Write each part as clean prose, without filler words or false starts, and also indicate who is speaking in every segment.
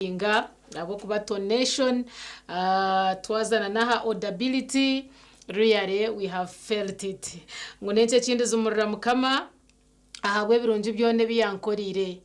Speaker 1: inga abo kuba donation twazana naha audibility really we have felt it ngo nece kindi zumurira mukama ahabwe birungi byone biyankorire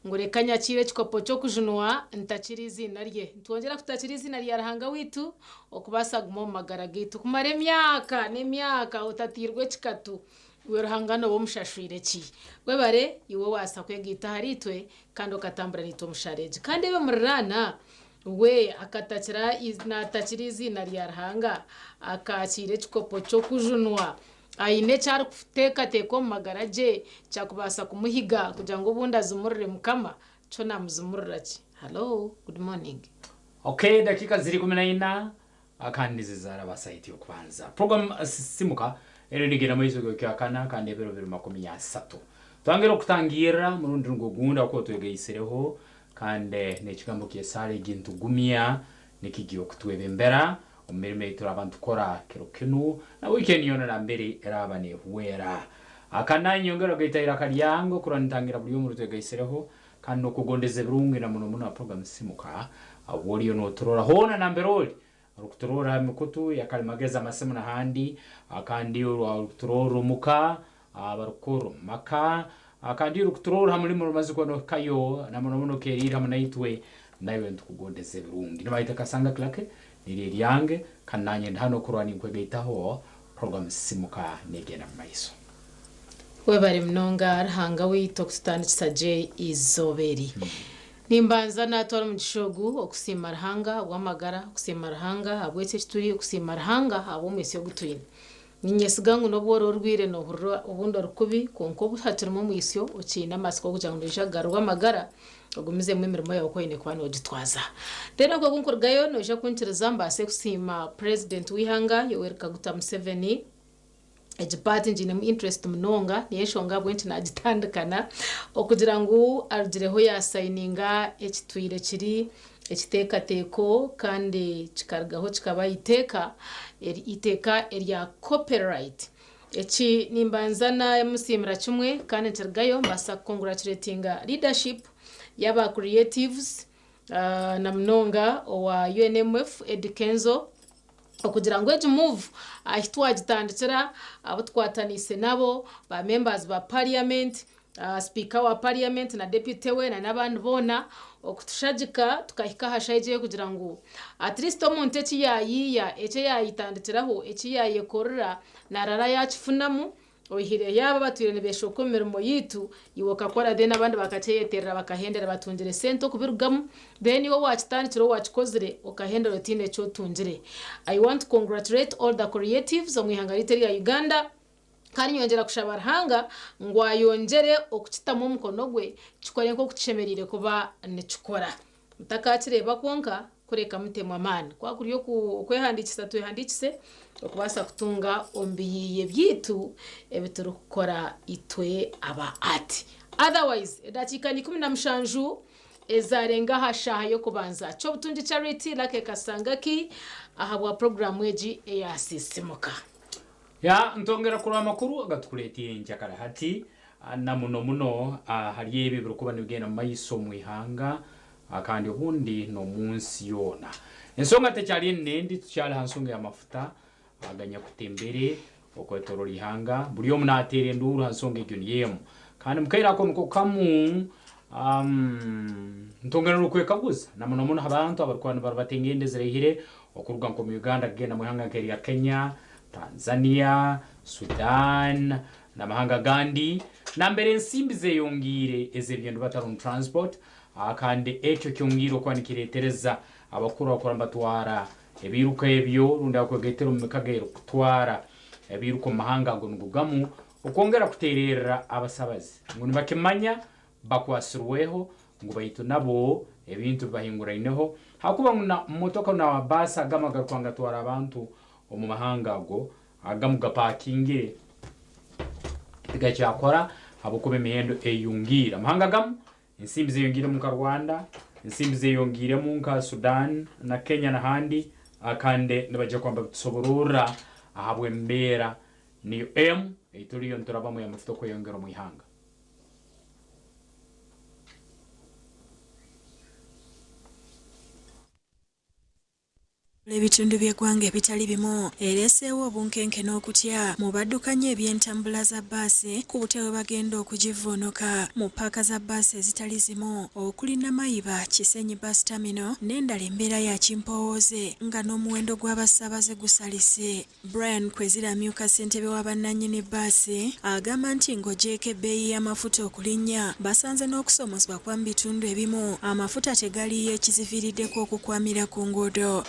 Speaker 1: ngo reka nyakire kikopo cyo kujunwa ntakiri izina rye twongera kutakiri izina rya Rahanga witu okubasaguma mu magara gitu kumare emyaka utatirwe kikatu werahangano bo mushashwire ki webare iwo wasa kwegita haritwe kandi okatambura nito mushareje kandi be murana we akatakira izina takiri izina rya Rahanga akakire kikopo cyo kujunwa aine cyari kuteka teko magaraje cyakubasa kumuhiga kugira ngo bunda zumurire mukama cyo namuzumurira ki. Hello, good morning.
Speaker 2: Okay, dakika ziri 14 akandi zizara basaiti yo kubanza program simuka erigera mwizo gyo kana kandi ebero 2030 twangero kutangira murundi ngugunda ko twegeyisereho kandi nekigambo kyesare gintu gumia nikigiyo kutwebembera umirime turabantu kora kirokenu na weekend yona na mbere erabane huera akana nyongero gaitira karyango kuranitangira buri mu rutwegeyisereho kandi no kugondeze burungi na muno program simuka awori no turora hona na mberoli rukuturora mikutu yakalimageza amasemu na handi akandi rukuturora muka abarukuru maka akandi rukuturora hamuri mu rumazi kono kayo na muno kerira munaitwe nayo ntukugondeze burungi nibayita kasanga klake niri yange kananye hano kurwani kwegetaho program simuka negena maiso
Speaker 1: webari mnonga Rahanga wito kutandikisa J izoberi nimbanza natora mu gishogu okusima Rahanga wamagara okusima Rahanga abwetse kituri okusima Rahanga abo mwese gutwina ninyesigangu no bworo rwire no hurro ubundo rukubi konko buhatirimo mwisyo ukina masiko kugira ngo njagara wamagara ogumize mu mirimo yawe ko ine kwano gitwaza rero ko kunkorgayo no je kunkiriza mbase kusima president wihanga Yoweri Kaguta Museveni ejipati njine mu interest mnonga niyeshonga bwenti nagitandukana okugira ngo arugireho ya signinga ekitwire kiri ekiteka teko kandi kikargaho kikaba iteka erya copyright eki nimbanzana yamusimira kimwe kandi ntirgayo mbasa congratulatinga leadership yaba creatives na mnonga wa UNMF Edikenzo okugira ngo eji move ahitwa gitandikira abo twatanise nabo ba members ba parliament speaker wa parliament na deputy we na nabandi bona okutushagika tukahika hashaje kugira ngo at least omuntu ekiyayiya ece yayitandikiraho ekiyayekorera narara yakifunamu ohire yaba batwire nebeshoko mirimo yitu iwoka kora then abandi bakaceyeterera bakahendera batungire sento kubirugamu then yo wakitandikiro wakikozire okahendera tine cyo tungire. I want to congratulate all the creatives omwihangarite ya Uganda kandi nyongera kushaba Rahanga ngo ayongere okukitamo mukono gwe kikore nko kucemerire kuba necikora mutakakireba konka kureka mutemwa man kwa kuriyo kwehandikisa tuhandikise okubasa kutunga ombiyiye byitu ebituru kukora itwe aba ati otherwise dakika ni 17 ezarenga hashaha yo kubanza cyo butungi charity lake kasangaki ahabwa program weji eyasisimuka
Speaker 2: ya ntongera kuri amakuru agatukuretiye njakara hati na muno hariye bibiro kuba nibigenda mayiso mwihanga akandi ubundi no munsi yona ensonga tecyari nendi tucyali hansunga ya mafuta aganya kutembere okwetoro lihanga buri yo munatere nduru hansonga igyo yemu kandi mukaira ko muko kamu ntongera rukweka gusa na muno abantu abarwana barabatengende zirehire okuruga ko mu Uganda genda muhanga keri ya Kenya Tanzania Sudan na mahanga gandi na mbere nsimbize yongire ezebyendu bataron transport akande echo kyongiro kwanikiretereza abakuru bakora mbatwara ebiruka ebyo runda kwegetero mu kagero kutwara ebiruko mahanga ngo ngugamu ukongera kuterera abasabazi ngo nibakemanya bakwasirweho ngo bayito nabo ebintu bahinguraineho hakuba nguna motoka na basa gamaga kwanga twara abantu mu mahanga go agamuga parking igachakora abukube mihendo eyungira mahanga gamu insimbize yongire mu Rwanda insimbize yongire mu Sudan na Kenya na handi akande nabaje kwamba tusoborora ahabwe mbera ni ituriyo nturabamo ya mafuto ko yongera mu ihanga
Speaker 3: Ebitundu by'eggwanga ebitali bimu ereeseewo obunkenke n'okutya mu baddukanya eby'entambula za bbaasi ku butebe bagenda okugivvuunuka mu paaka za bbaasi ezitali zimu okuli Namayiba, Kisenyi Bus Terminal n'endala embeera ya kimpowooze nga n'omuwendo gw'abasaabaze gusalise. Brian Kweziramyuka ssentebe wa bannannyini bbaasi agamba nti ng'ogyeko ebbeeyi y'amafuta okulinnya basanze n'okusomozebwa kwa mu bitundu ebimu amafuta tegaliyo ekiziviiriddeko okukwamira ku nguudo.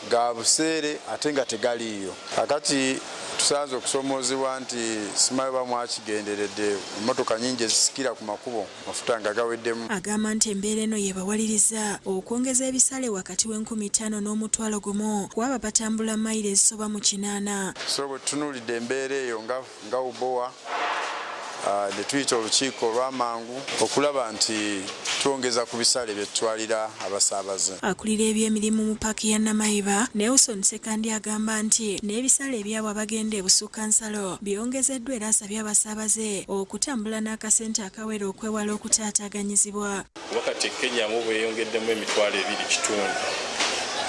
Speaker 4: Buseere ate nga tegaliiyo. Kakati tusanze okusomoozebwa nti simanyi oba mwakigenderedde emmotoka nnyingi ezisikira ku makubo mafuta nga gaweddemu.
Speaker 3: Agamba nti embeera eno yeebawaliriza okwongeza ebisale wakati w'5000 n'omutwalo gumu ku abo batambula mayiro ezisoba mu 800.
Speaker 4: So bwe tutunuulidde embeera eyo nga ubowa ne tuyita olukiiko olw'amangu okulaba nti twongeza ku bisale bye tutwalira abasaabaze.
Speaker 3: Akulira ebyemirimu mu paaki ya Namayiba Nelson Sekandi agamba nti n'ebisale ebyabwe abagenda ebusukkansalo byongezeddwa era asabye abasaabaze okutambula n'akasente akawera okwewala okutaataaganyizibwa.
Speaker 5: Wakati Kenya mu beeyongeddemu emitwalo 2.5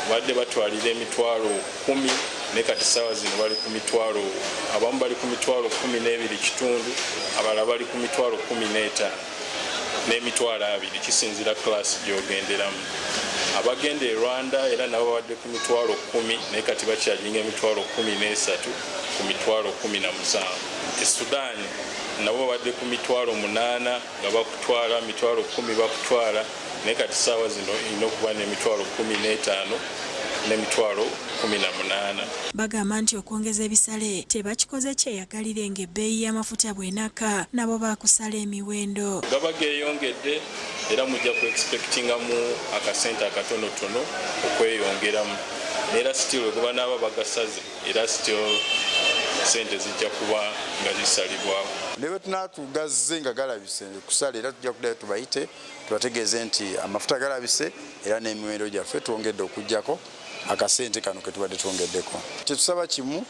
Speaker 5: badde batwalira emitwalo 10 ne kati ssaawa zino bali ku mitwalo abamu bali ku mitwalo 12.5 abalala bali ku mitwalo 15 n'emitwalo 2 kisinzira klasi gy'ogenderamu. Abagenda e Rwanda era nabo babadde ku mitwalo 10 naye kati bakyajinga emitwalo 13 ku mitwalo 17. E Sudan nabo babadde ku mitwalo 8 nga bakutwala mitwalo 10 bakutwala naye kati ssaawa zino irina okuba n'emitwalo 15 n'emitwalo 18.
Speaker 3: Bagamba nti okwongeza ebisale tebakikoze kyeyagalire ng'ebbeeyi y'amafuta bw'enaka nabo baakusala emiwendo.
Speaker 5: Gaba geeyongedde era mujja ku expectingamu akasente akatonotono okweyongeramu era still okuba n'aba bagasaze era still sente zijja kuba nga zisalibwawo.
Speaker 4: Ne bwe tunaatugazze nga galabise kusala era tujja kuddayo tubayite tubategeeze nti amafuta galabise era n'emiwendo gyaffe twongedde okuggyako akasente kano ke tubadde twongeddeko. Kyetusaba kimu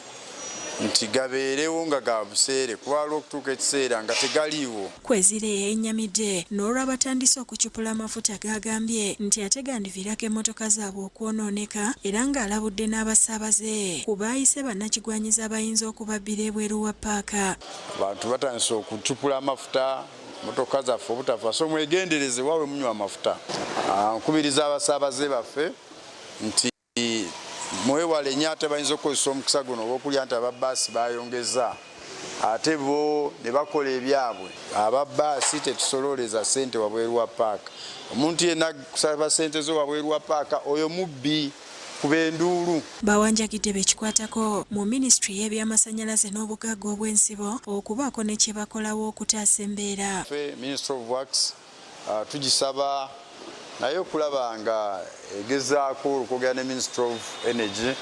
Speaker 4: nti gabeerewo nga ga buseere kubala okutuuka ekiseera nga tegaliiwo.
Speaker 3: Kwezire yennyamidde n'olwabatandise okucupula amafuta gagambye nti ate gandiviirako emmotoka zaabwe okwonooneka era ng'alabudde n'abasaabaze ku baayise bannakigwanyiza abayinza okubabbira ebweru wa paaka.
Speaker 4: Abantu batandise okucupula amafuta motoka zaffe obutafa so mwegendereze waawe munywa amafuta. Nkubiriza abasaabaze baffe nti mwewale nnyo ate bayinza okukozesa omukisa guno olw'okulya nti ababbaasi bayongeza ate bo ne bakola ebyabwe. Ababbaasi tetusolooleza ssente wabweru wa paaka. Omuntu yenna kusaba ssente zo wabweru wa paaka oyo mubbi kuba enduulu.
Speaker 3: Bawanjagidde bekikwatako mu minisitule y'ebyamasannyalaze n'obugagga obw'ensibo okubaako ne kye bakolawo okutaasa embeera.
Speaker 4: Ministry of Works tugisaba naye okulaba nga egezaako okwogera ne Ministry of Energy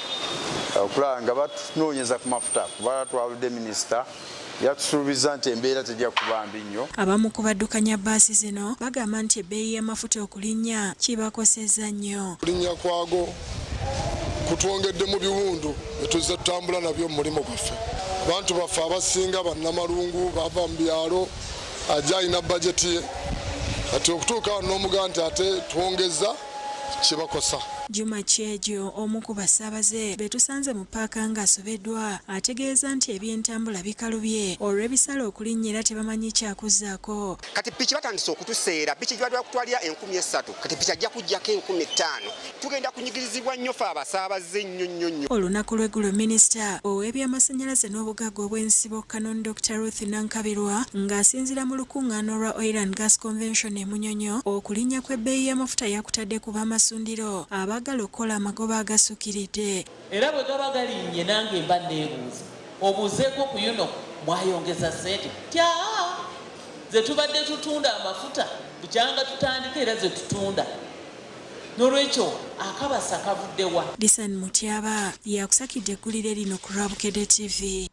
Speaker 4: okulaba nga batunoonyeza ku mafuta kuba twaludde minisita yatusuubiza nti embeera tejja kuba mbi nnyo.
Speaker 3: Abamu ku baddukanya bbaasi zino bagamba nti ebbeeyi y'amafuta okulinnya kibakosezza nnyo.
Speaker 6: Okulinnya kwago kutwongedde mu biwundu etuzze tutambula nabyo mu mulimu gwaffe. Abantu baffe abasinga bannamalungu bava mu byalo ajja alina bajeti ye ati okutuuka n'omugaa nti ate twongeza kibakosa.
Speaker 3: Juma Kyejo omu ku basaabaze betusanze mu paaka ng'asobeddwa ategeeza nti ebyentambula bikalubye olw'ebisale okulinnya era tebamanyi kyakuzzaako.
Speaker 7: Kati piki batandise okutuseera piki gyebadde bakutwalira 3000 kati piki ajja kujjako 5000 tugenda kunyigirizibwa nnyo ffe abasaabaze nnyo.
Speaker 3: Olunaku lw'eggulo minisita ow'ebyamasannyalaze n'obugagga obw'ensibo Canon Dr. Ruth Nankabirwa ng'asinziira mu lukuŋŋaano lwa Oil and Gas Convention e Munyonyo okulinnya kw'ebbeeyi y'amafuta yakutadde ku b'amasundiro abagala okukola amagoba agasukiridde.
Speaker 8: Era bwe gaba galinnye nange mba neebuuza obuuzeeko ku yuno mwayongeza ssente tya ze tubadde tutunda amafuta bukyanga tutandika era ze tutunda n'olwekyo akabasa kavuddewa.
Speaker 3: Disan Mutyaba yakusakidde eggulire lino ku Rwabukedde TV.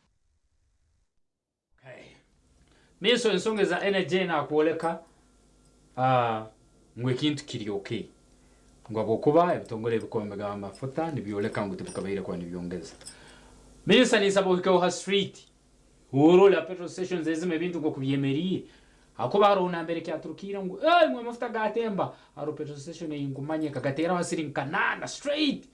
Speaker 2: Miso ensonga za energy nakuoleka ngwekintu kiryoke ngo bwokuba ebitongole ebikombe by'amafuta nibyoleka ngo tebikabaire kwa nibyongeza. Minisita nisaba okukoha street urola petrol stations ezime bintu ngo kubyemeriye akuba haro unambere kyaturukira ngo mwe amafuta gatemba haro petrol station yingumanye kagatera wasiri nkanana straight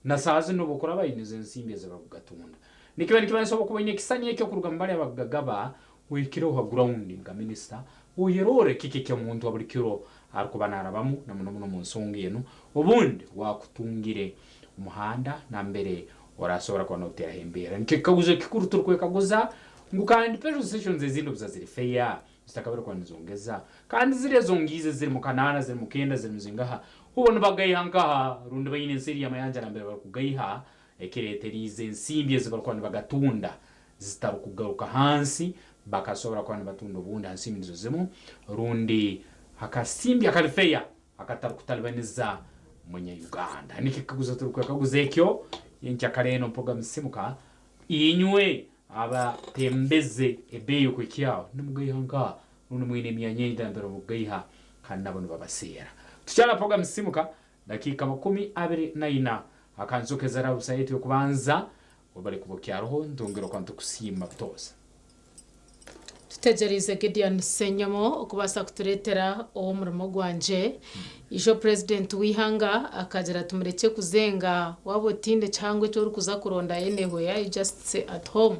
Speaker 2: na sazi no bukora bayinize nsimbi zabagatunda nikiba nikibaso kubonye kisanye cyo kurugamba y'abagagaba wikiro ha ground nga minister uyerore kiki cyo muntu wa buri kiro arikubanara bamu na muno mu nsonga yenu ubundi wakutungire umuhanda na mbere orasobora kwa notera hembera nikikaguze kikuru turukwe kaguza ngukandi petrol stations zizindi buzaziri fair zitakabera kwa nizongeza kandi zire zongize ziri mu kanana ziri mu kenda ziri muzingaha ubona bagayihangaha rundi bayine nsiri yamayanja na mbere bakugayiha ekereterize nsimbi zibarukwana bagatunda zitarukugaruka hansi bakasobora kwa batunda ubundi hansi imizo zimo rundi hakasimbi akalifeya akatarukutalibaniza munya Uganda nikikaguza turukwe kaguze ekyo yenchakareno program simuka inywe aba tembeze ebeyo kwikyao numugayihanga nuno mwine myanyenda ndoro mugayiha kandi nabone babasera tucyala program simuka dakika 24 akanzokeza ra website yo kubanza obali kubokyaroho ndongero kwantu kusima butoza
Speaker 1: tutegereze Gideon Senyamo okubasa kuturetera omurimo gwanje ijo president wihanga akagera tumureke kuzenga wabo tinde cyangwa cyo rukuza kuronda eneho ya just stay at home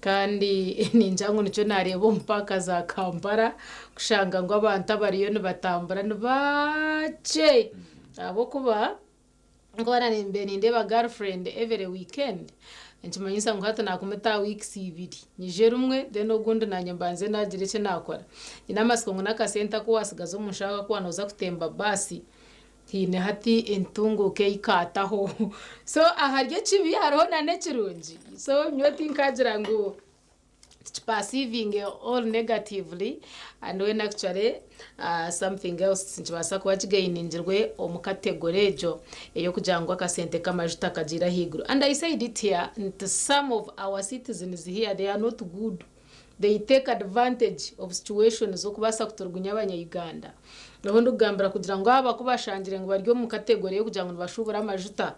Speaker 1: kandi ninjangu nicyo narebo mpaka za Kampala kushanga ngo abantu abariyo nibatambura nibace abo kuba ngwana nimbe ndeba girlfriend every weekend nchimanyisa ngo hata nakumeta weeks 2 nije rumwe then ogundi nanyambanze nagire cyo nakora inamasiko ngo nakasenta ko wasigaza umushaka ko wanoza kutemba basi hine hati entunguke ikataho so aharye chibi hariho nane kirungi so nyoti nkagira ngo perceiving all negatively and when actually something else nchibasa kuba kigaininjirwe omukategorejo eyo kujangwa kasente kamajuta kagira higuru and I said it here that some of our citizens here they are not good, they take advantage of situations okubasa kuturgunya abanya Uganda naho ndugambira kugira ngo aba kubashangire ngo baryo mu kategori yo kugira ngo bashobora amajuta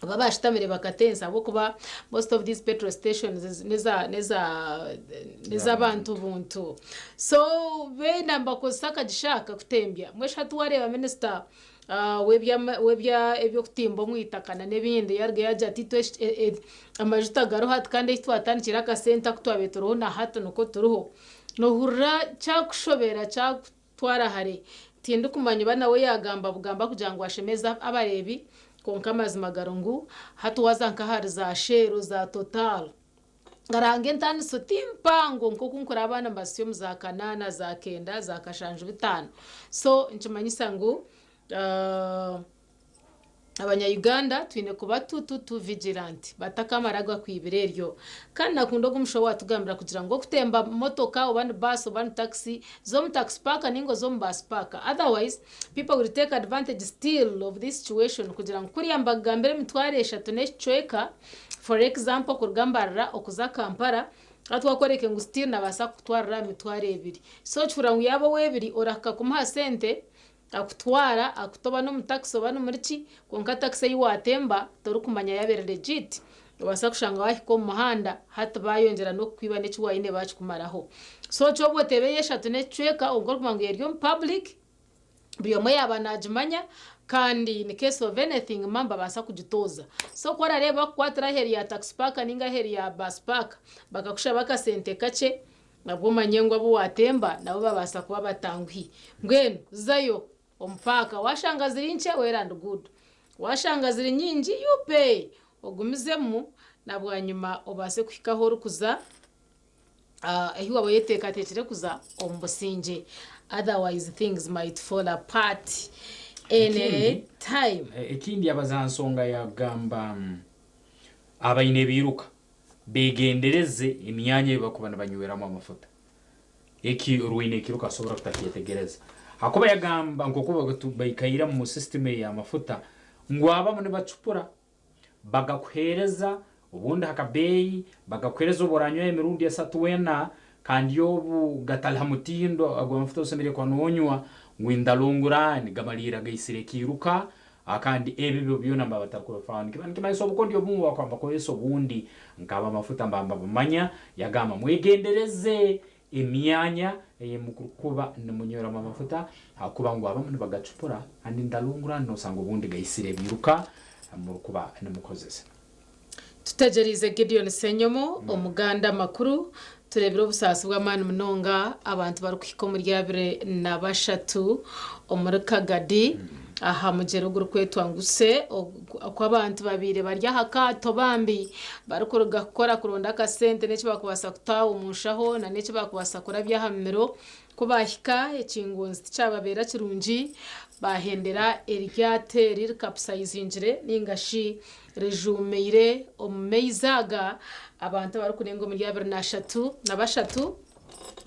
Speaker 1: babashitamire bakatensa abo kuba most of these petrol stations neza abantu buntu so we namba kusaka gishaka kutembya mweshatu wareba minister webya ebyo kutimba mwitakana nebindi yarge yaje ati amajuta garo hat kandi twatanikira ka center kutwabetoro na hato nuko turuho no hurra cyakushobera cyatwara hare tindu kumanya bana we yagamba bugamba kugira ngo ashemeza abarebi konka mazima garongu hatu wazanka hari za shero za total ngarange ntani sotimpango nko kunkora abana mbasiyo za kanana za kenda za kashanju bitano so nchimanyisa ngo abanya Uganda twine kuba tu vigilant batakamaragwa kwibireryo kandi nakundo gumusho watugambira kugira ngo kutemba motoka obandi bus obandi taxi zo mu taxi park ningo zo mu bus park otherwise people will take advantage still of this situation kugira ngo kuri ambagambere mitware 3 nechweka for example kurgambarra okuza Kampala atwakoreke ngo still nabasa kutwara mitware 2 so chura ngo yabo webiri oraka kumuha sente akutwara akutoba no mutaxi bano murici konka taxi yiwatemba torukumanya yabere legit basa kushanga wahiko muhanda hata bayongera no kwiba neki wayine bacu kumaraho so cyo tebeye 3 necweka ubwo kumango yeryo public biyo moya abanajimanya kandi in case of anything mamba basa kujitoza so kwara reba kwatra heri ya taxi park ninga heri ya bus park bakakusha bakasente kace nabwo manyengo abo watemba nabo babasa kuba batangwi ngweno zayo ompaka washanga ziri nche wera and good washanga ziri nyinji you pay ogumizemu nabwo nyuma obase kwikaho rukuza ehiwa boyeteka tetire kuza ombusinje otherwise things might fall apart any time
Speaker 2: ekindi abazansonga ya gamba abayine biruka begendereze imyanya y'ibakubana banyweramo amafuta eki ruine kiruka sobora kutakiyetegereza hakuba yagamba ngo kuba bayikayira mu system ya mafuta ngo abamune bacupura bagakwereza ubundi hakabeyi bagakwereza uburanyo emirundi ya satwena kandi yobu gatalhamutindo agwa mafuta usemere kwa nonywa ngwindalungura ni gamalira gaisire kiruka akandi ebibyo byona mbabatakura fani kibandi kimayiso bukondi obungu wakwamba ko yeso bundi ngaba mafuta mbamba bumanya yagama mwegendereze emyanya mukukuba nemunyora mafuta hakuba ngo abamwe bagacupura andi ndalungura no sango bundi gaisire biruka mu kuba n'umukozese
Speaker 1: tutegerize Gideon Senyomo umuganda makuru turebera ubusasi bw'amani munonga abantu bari kwiko muri yabire na bashatu omurika gadi aha mugeruguru kwetwanguse ko abantu babire barya hakato bambi bari gukora kuronda kasente n'iki bakubasa kutawo umushaho na n'iki bakubasa kurabya hamero kubahika ekingonzi cyababera kirungi bahendera eriate rirkapsaizinjire ningashi rejumeire omumeizaga abantu bari kurenga muri yabire na bashatu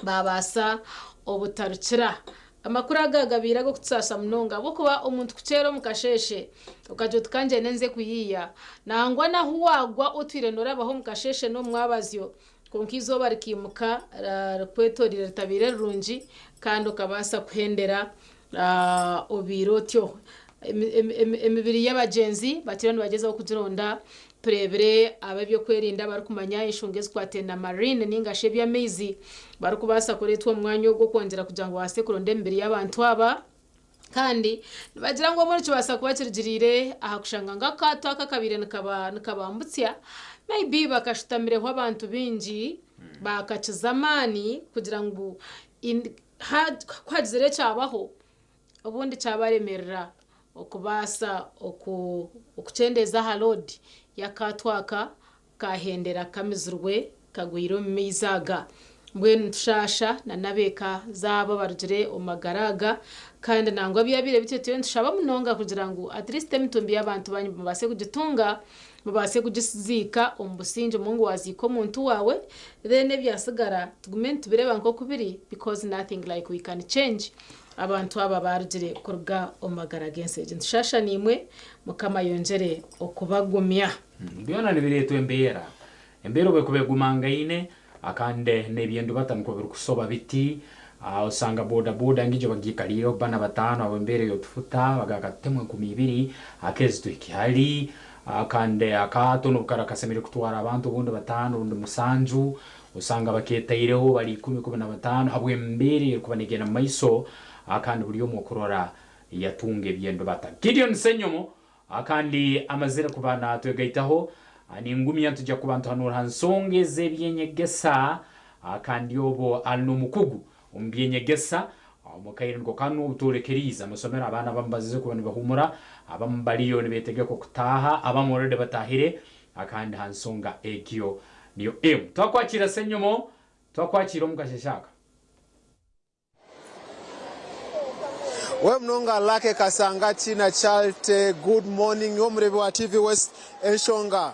Speaker 1: babasa obutarukira amakuru agagabira go kutsasa munonga bo kuba umuntu kucero mukasheshe ukajo tukanje nenze kuyiya nangwa na huwagwa utwire norabaho mukasheshe no mwabazyo konkizo barikimuka kwetorira tabire runji kandi ukabasa kuhendera obirotyo emibiri y'abagenzi batirano bagezaho kuzironda turebere ababyo kwerinda bari kumanya ishungeze kwatenda marine ningashe by'amezi bari kubasa kuretwa umwanya wo kongera kugira ngo base kuronde imbere y'abantu aba kandi bagira ngo muri cyo basa kubakirigirire aha kushanga ngakato akakabire nikabambutya maybe bakashutamireho abantu bingi bakacizamani kugira ngo kwagizire cyabaho ubundi cyabaremerera okubasa okucendeza halodi yakatwaka kahendera kamizurwe kagwiro mizaga mbwenu ntushasha na nabeka zabo barugire omagaraga kandi nangwa byabire bitete ntushaba munonga kugira ngo at least emitumbi y'abantu banyu base kugitunga base kugizika ombusinje mungu waziko muntu wawe then ebyasigara tugumente bireba nko kubiri because nothing like we can change abantu aba barugire kurga omagara gense ntushasha nimwe mukama yongere okubagumya
Speaker 2: byona nibireto embera bwe kubegumangaine akande nebyendo batanko biri kusoba biti usanga boda ngijo bagikaliyo bana batano abo mbere yo tufuta bagagatemwe 12 akezi twikihali akande akato no karakasemire kutwara abantu bundi batano bundi musanju usanga baketaireho bari 10 abwe mbere kubanegera maiso akandi buri yo mukorora yatunge byendo bata Gideon Senyomo akandi amazira kubana twegaitaho ani ngumi yatujya kubantu hanura hansongeze byenyegesa akandi yobo alno mukugu umbyenyegesa mukayirindwa kanu uturekeriza musomera abana bambazize kubana bahumura abambaliyo nibetegeko kutaha abamorede batahire akandi hansonga egyo niyo twakwakira Senyomo twakwakira mukasheshaka
Speaker 9: we mnonga lake kasangati na chalte good morning omurebe wa TV West enshonga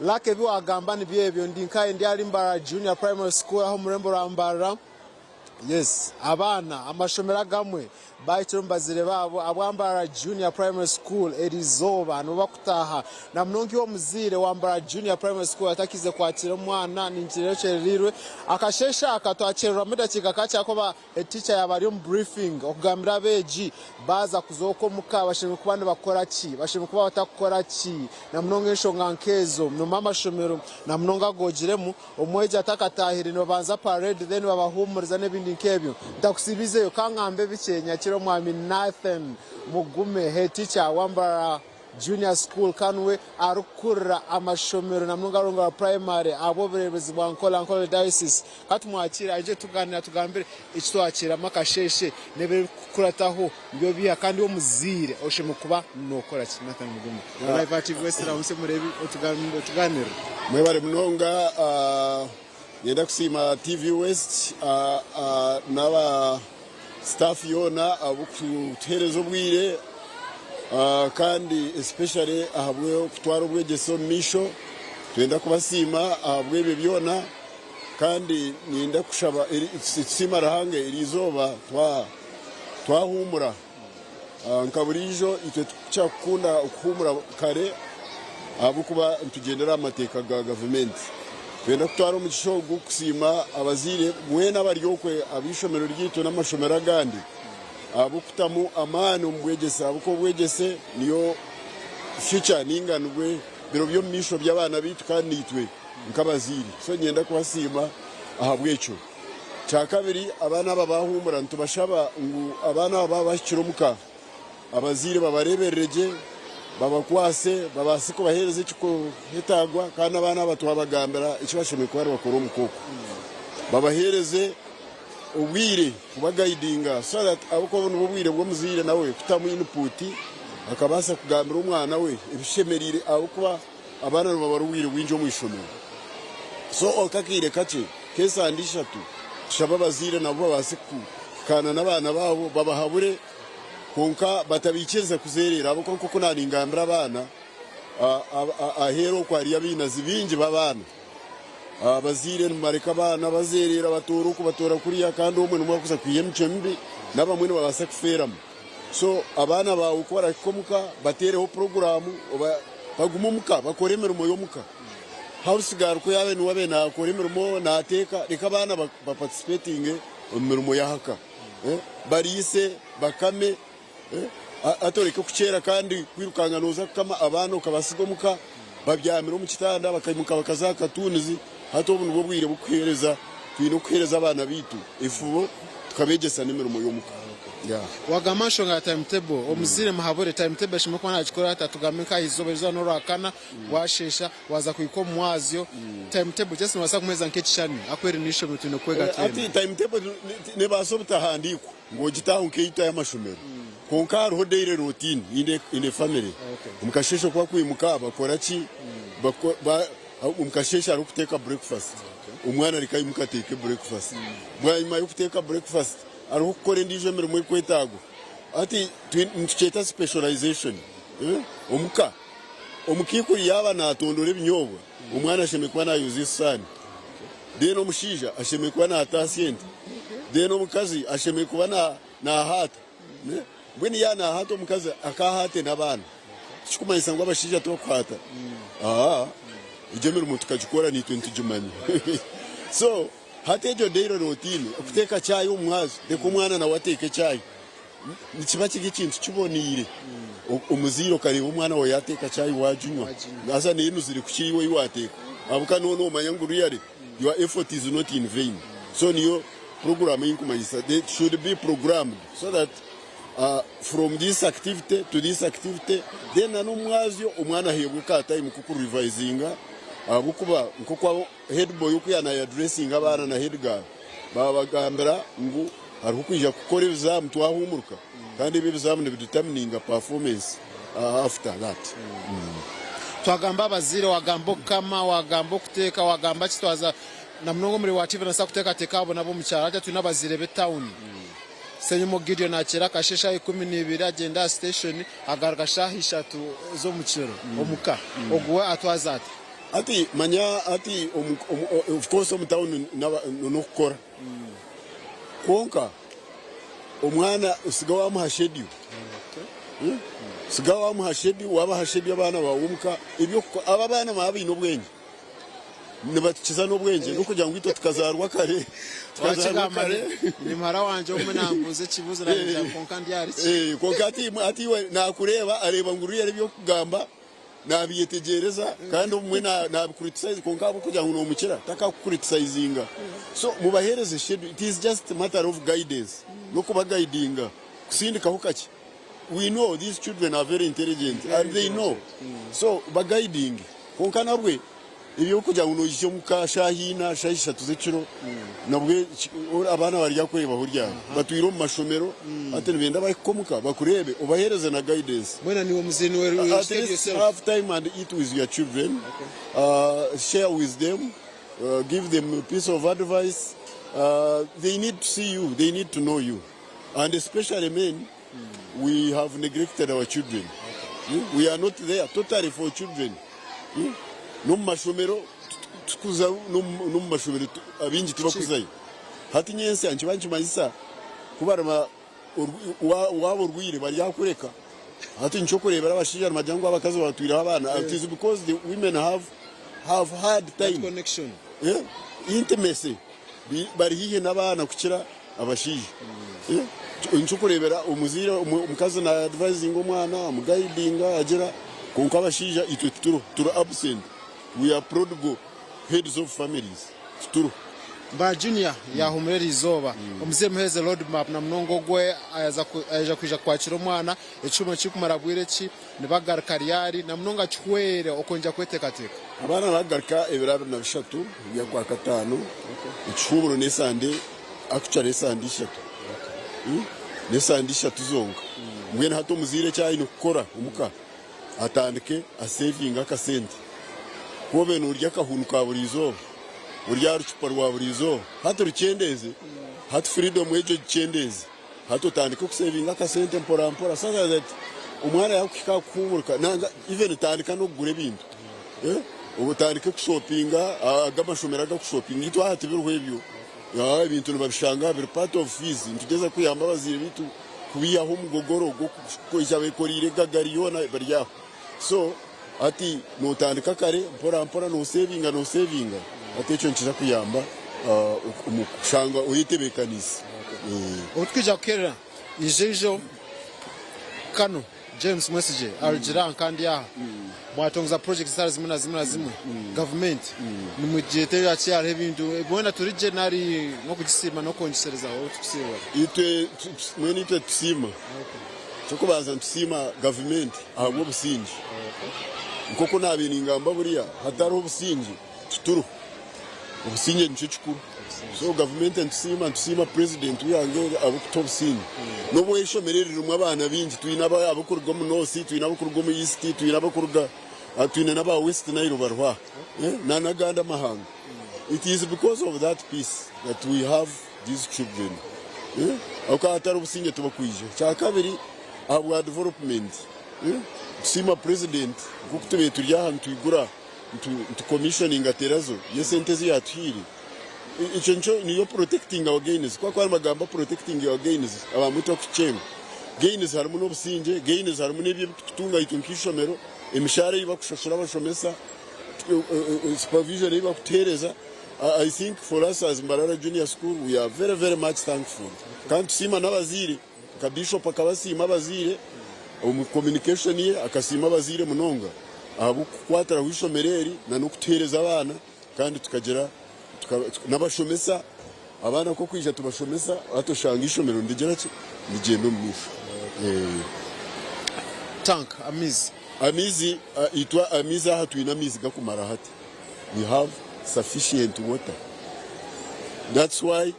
Speaker 9: lake biwa agambani byebyo ndinkaye ndi ali Mbara Junior Primary School aho murembo rambara yes abana amashomera gamwe bayitiro mbazire babo abwambara Junior Primary School erizoba no bakutaha na mnongi wo muzire wambara Junior Primary School atakize kwakira umwana ninjirecererwe akashesha akatwacerera mudakika kacyako ba teacher yabari mu briefing okugambira beji baza kuzoko muka bashimwe kubandi bakora ki bashimwe kuba batakora ki na mnongi nshonga nkezo no mama shomero na mnonga gogiremu omweje atakatahire no banza parade then babahumuriza nebindi nkebyo ndakusibizeyo kangambe bikenya mwami Nathan Mugume head teacher wambara Junior School kanwe arukura amashomero na mungaronga primary aboberezi bwankola diocese katumwakira aje tuganira tugambire ikitwakira makasheshe nebe kurataho byo biya kandi wo muzire oshemu kuba nokora ki Nathan Mugume live TV West rawuse murebi tuganira
Speaker 10: mwebare munonga yenda kusima TV West naba staff yona abukuterezo bwire kandi especially ahabwe kutwara ubwegeso misho twenda kubasima ahabwe byona kandi ninda kushaba sima rahange irizoba twahumura nkaburijo ite cyakunda kuhumura kare abukuba tugendera amateka ga government twenda kutwara mu gishogo kusima abazire mwena baryokwe abishomero ryito n'amashomero agandi abukutamu amano mbwegesa abuko bwegese niyo future ninganwe biro byo misho by'abana bitu kandi nitwe nkabaziri so nyenda kubasima ahabwecho cyakabiri abana babahumura ntubashaba ngo abana babashyiromuka abazire babarebereje babakwase babase ko bahereze ikiko hitagwa kandi abana batwabagambira ikibashime ko bari bakora umukoko babahereze ubwire kubagaidinga so that abako n'ubwire bwo muzire nawe kutamu input akabasa kugambira umwana we ibishemerire abukuba abana babarubwire winjo mu ishomero so okakire kace kesa andishatu shababazire nabo babase kana n'abana babo babahabure konka batabikiriza kuzerera abo konko naringambira abana ahero kwari yabinazi bingi babana abazire mareka abana bazerera batoruko batora kuriya kandi umwe numwe kuza kwiyemce mbi nabamwe babasa kuferamo so abana bawe uko barakomuka batereho program bagumumuka bakore imirimo yomuka hausigar ko yabe nuwabe na akore imirimo nateka reka abana baparticipating imirimo yahaka barise bakame atoreka kucera kandi kwirukanga noza kama abantu ukabasigomuka babyamira mu kitanda bakayimuka bakazaka tunizi hato ubu nubwo bwire bukwereza twino kwereza abana bitu ifubo tukabegesa n'imirimo yomuka
Speaker 9: wagamasho nga timetable omuzire mahabore timetable shimo kwa nachikora atatugamika izobezo no rakana washesha waza kuiko mwazyo timetable just wasa kumeza nkechishani akweri nisho mutino kwega tena
Speaker 10: ati timetable ne basobta handiko ngo gitaho nkeita ya mashomero konkaro ho daily routine ine family umukashesho kwa kwimuka bakora ki umukashesha ari kuteka breakfast umwana rikayimuka teke breakfast bwanyuma yo kuteka breakfast ari gukora indije mirimo y'kwetago ati twita specialization omukikuri yaba natondora ibinyobwa umwana ashemekwa na yuzi sani deno mushija ashemekwa na atasiyente deno mukazi ashemekwa na hata bweni yana hato mukazi akahate nabana chikumanyisa ngo abashija tokwata ijemero mutukajikora ni 20 jumani so hatejo daily routine ukuteka chai umwazi deko umwana na wateke chai nikibachi gikintu kibonire umuziro kare umwana we yateka chai wajunywa ngasa n'intu ziri kukiriwe iwateka abuka none umanyanguru yari your effort is not in vain so niyo program y'inkumanyisa they should be programmed so that from this activity to this activity then n'umwazi umwana hebwe ka time kuku revisinga bukuba nkoko head boy ukuyana addressing abana na head girl babagambira ngo ari kukwija gukora exam twahumuruka kandi ibi exam ne determining performance after that
Speaker 9: twagamba bazire wagambo kama wagambo kuteka wagamba kitwaza na mnongo muri wative na sakuteka tekabo nabo mucyara ati tunabazire be town Senyumo Gideon akira kashesha 12 agenda station agargasha hishatu zo muciro omuka oguwa atwazati
Speaker 10: ati manya ati of course town no kukora konka umwana usigawa mu hashedi sigawa mu hashedi waba hashedi abana bawumuka ibyo aba bana mabi no bwenge nibatikiza no bwenge no kujya ngwito tukazarwa kare
Speaker 9: twakigamare ni mara wanje umwe nambuze kibuze na konka ndiyari
Speaker 10: konka ati we nakureba areba nguru yari byo kugamba nabiyetegereza kandi umwe na criticize konka abo kujya ngo no mukira taka criticizinga so mubahereze schedule it is just a matter of guidance no kuba guidinga kusindika hukaki we know these children are very intelligent and they know so ba guiding konka nabwe ibyo kujya ngo no mukashahina shahisha tuzekiro nabwe abana barya kureba hurya batwiro mu mashomero ate nibenda bakomuka bakurebe ubahereze na guidance
Speaker 9: mwena niwo muzini we
Speaker 10: stay yourself have time and eat with your children share with them give them a piece of advice they need to see you they need to know you and especially men we have neglected our children we are not there totally for children no mashomero tukuza no mashomero abingi tubakuzayo hati nyense anchi banchi mazisa kubarama wabo rwire bari yakureka hati ncho kurebera abashija majyango abakazi batwira abana it is because the women have had time
Speaker 9: that connection
Speaker 10: intimacy bari hihe nabana kukira abashije ncho kurebera umuzira umukazi na advising umwana umuguidinga agera konka abashija itwe turo absent we are prodigal heads of families true
Speaker 9: Mbara Junior yahumurera izoba omuze muheze road map na mnongo gwe ayaja kuja kwakira omwana ecuma kikumara bwireki nibagaruka ryari na mnonga kikwere okonja kwetekateka
Speaker 10: abana bagaruka ebirabiri na bishatu bya kwa katano icuburo nesande akucara esande ishatu nesande ishatu zonga mwene hato muzire cyayino gukora umuka atandike asavinga akasente kobe nurya kahunu ka burizo urya rucupa rwa burizo hato rukendeze hato freedom ejo gicendeze hato tandike kusavinga akasente mpora sasa that umwana yakika kuburuka nanga even tandika no gure bintu ubu tandike kushopinga agabashomera gakushopinga itwa hati birwebyo ya ibintu babishanga bir part of fees ntugeza kuyamba bazire bitu kubiyaho umugogoro go kujya bekorire gagariyona barya so ati notandika kare mpora no savinga ati cyo nkiza kuyamba umushanga uyitebekanisa
Speaker 9: utwija kera ijejo kano James Message aljiran kandi ya mwatonza projects zari zimwe government ni mujete ya cyari ibintu ebona turi genari no kugisima no kongisereza aho tusiba
Speaker 10: ite mwene ite tusima cyo baza tusima government ahubwo busingi nkoko nabini ngamba buriya hatari ubusingi tuturu ubusingi nicyo kikuru so government tusima president uyange abutop sin no bwesho mererera umwe abana bingi twina abakurwa mu nosi twina abakurwa mu east twina abakurwa twina naba west nairo barwa nanaganda mahanga it is because of that peace that we have these children akatari ubusingi tubakwije cya kabiri abwa development tusima president gukutebe turya hantu igura to commissioning aterazo yesentezi yatwiri icyo nco niyo protecting our gains kwa magamba protecting our gains abamuto kuchenga gains harimo no businge gains harimo n'ibyo tutunga itunkishomero imishare iba kushashura bashomesa supervision iba kutereza I think for us as Mbarara Junior School we are very very much thankful kandi tusima n'abazire ka bishop akabasima abazire communication ye akasima abazire munonga abu kwatara wishomereri na no kutereza abana kandi tukagera nabashomesa abana ko kwija tubashomesa atoshanga ishomero ndigera nigendo mwisho
Speaker 9: tank
Speaker 10: amizi itwa amiza hatu ina mizi gakumara hati we have sufficient water that's why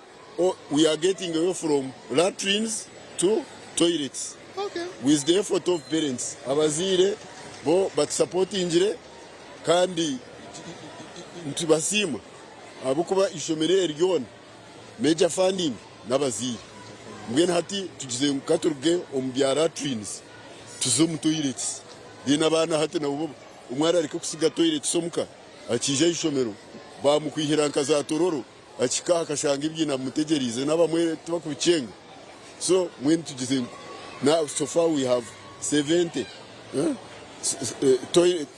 Speaker 10: we are getting away from latrines to toilets with the effort of parents abazire bo but supporting jire kandi ntibasima abukuba ishomereri ryona major funding nabazire mbwene hati tugize mukaturge ombyara twins tuzomu toilets dina bana hati nabo umwara ariko kusiga toilet somuka akije ishomero bamukwihira nkaza tororo akika akashanga ibyina mutegerize nabamwe tubakubicenga so when tugize now so far we have 70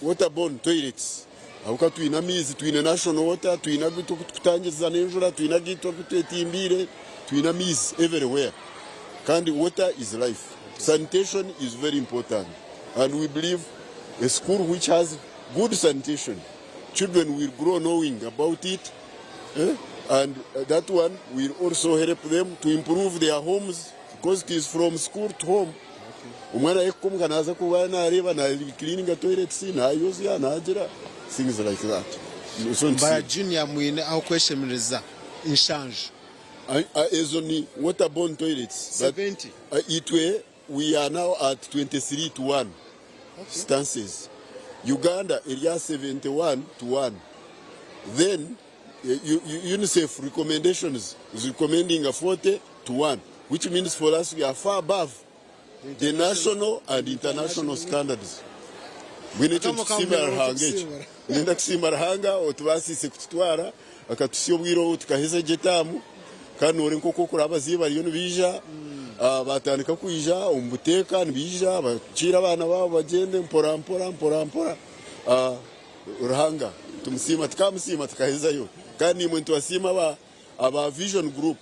Speaker 10: waterborne toilets abuka tuina mizi tuina national water tuina gitu kutangiza nenjura tuina gitu kutetimbire tuina mizi everywhere kandi water is life sanitation is very important and we believe a school which has good sanitation children will grow knowing about it and that one will also help them to improve their homes because it is from school to home umwana yekumga naza kuba nareba na cleaning toilets na yoza nagira things like that
Speaker 9: so Mbarara Junior mwine aho kweshemereza inshange
Speaker 10: ezo ni waterborne toilets
Speaker 9: 70
Speaker 10: itwe we are now at 23 to 1 stances Uganda area 71 to 1 then UNICEF recommendations is recommending a 40 to 1 which means for us we are far above the national and international standards. We need to nenda kusimara hanga otubasise kutwara akatusyo bwiro tukaheza jetamu kanore nkoko kurabaziye bariyo nibija batandika kwija umbuteka nibija bakira abana babo bagende mpora urahanga tumusima tukamusima tukaheza yo kandi mwe twasima aba vision group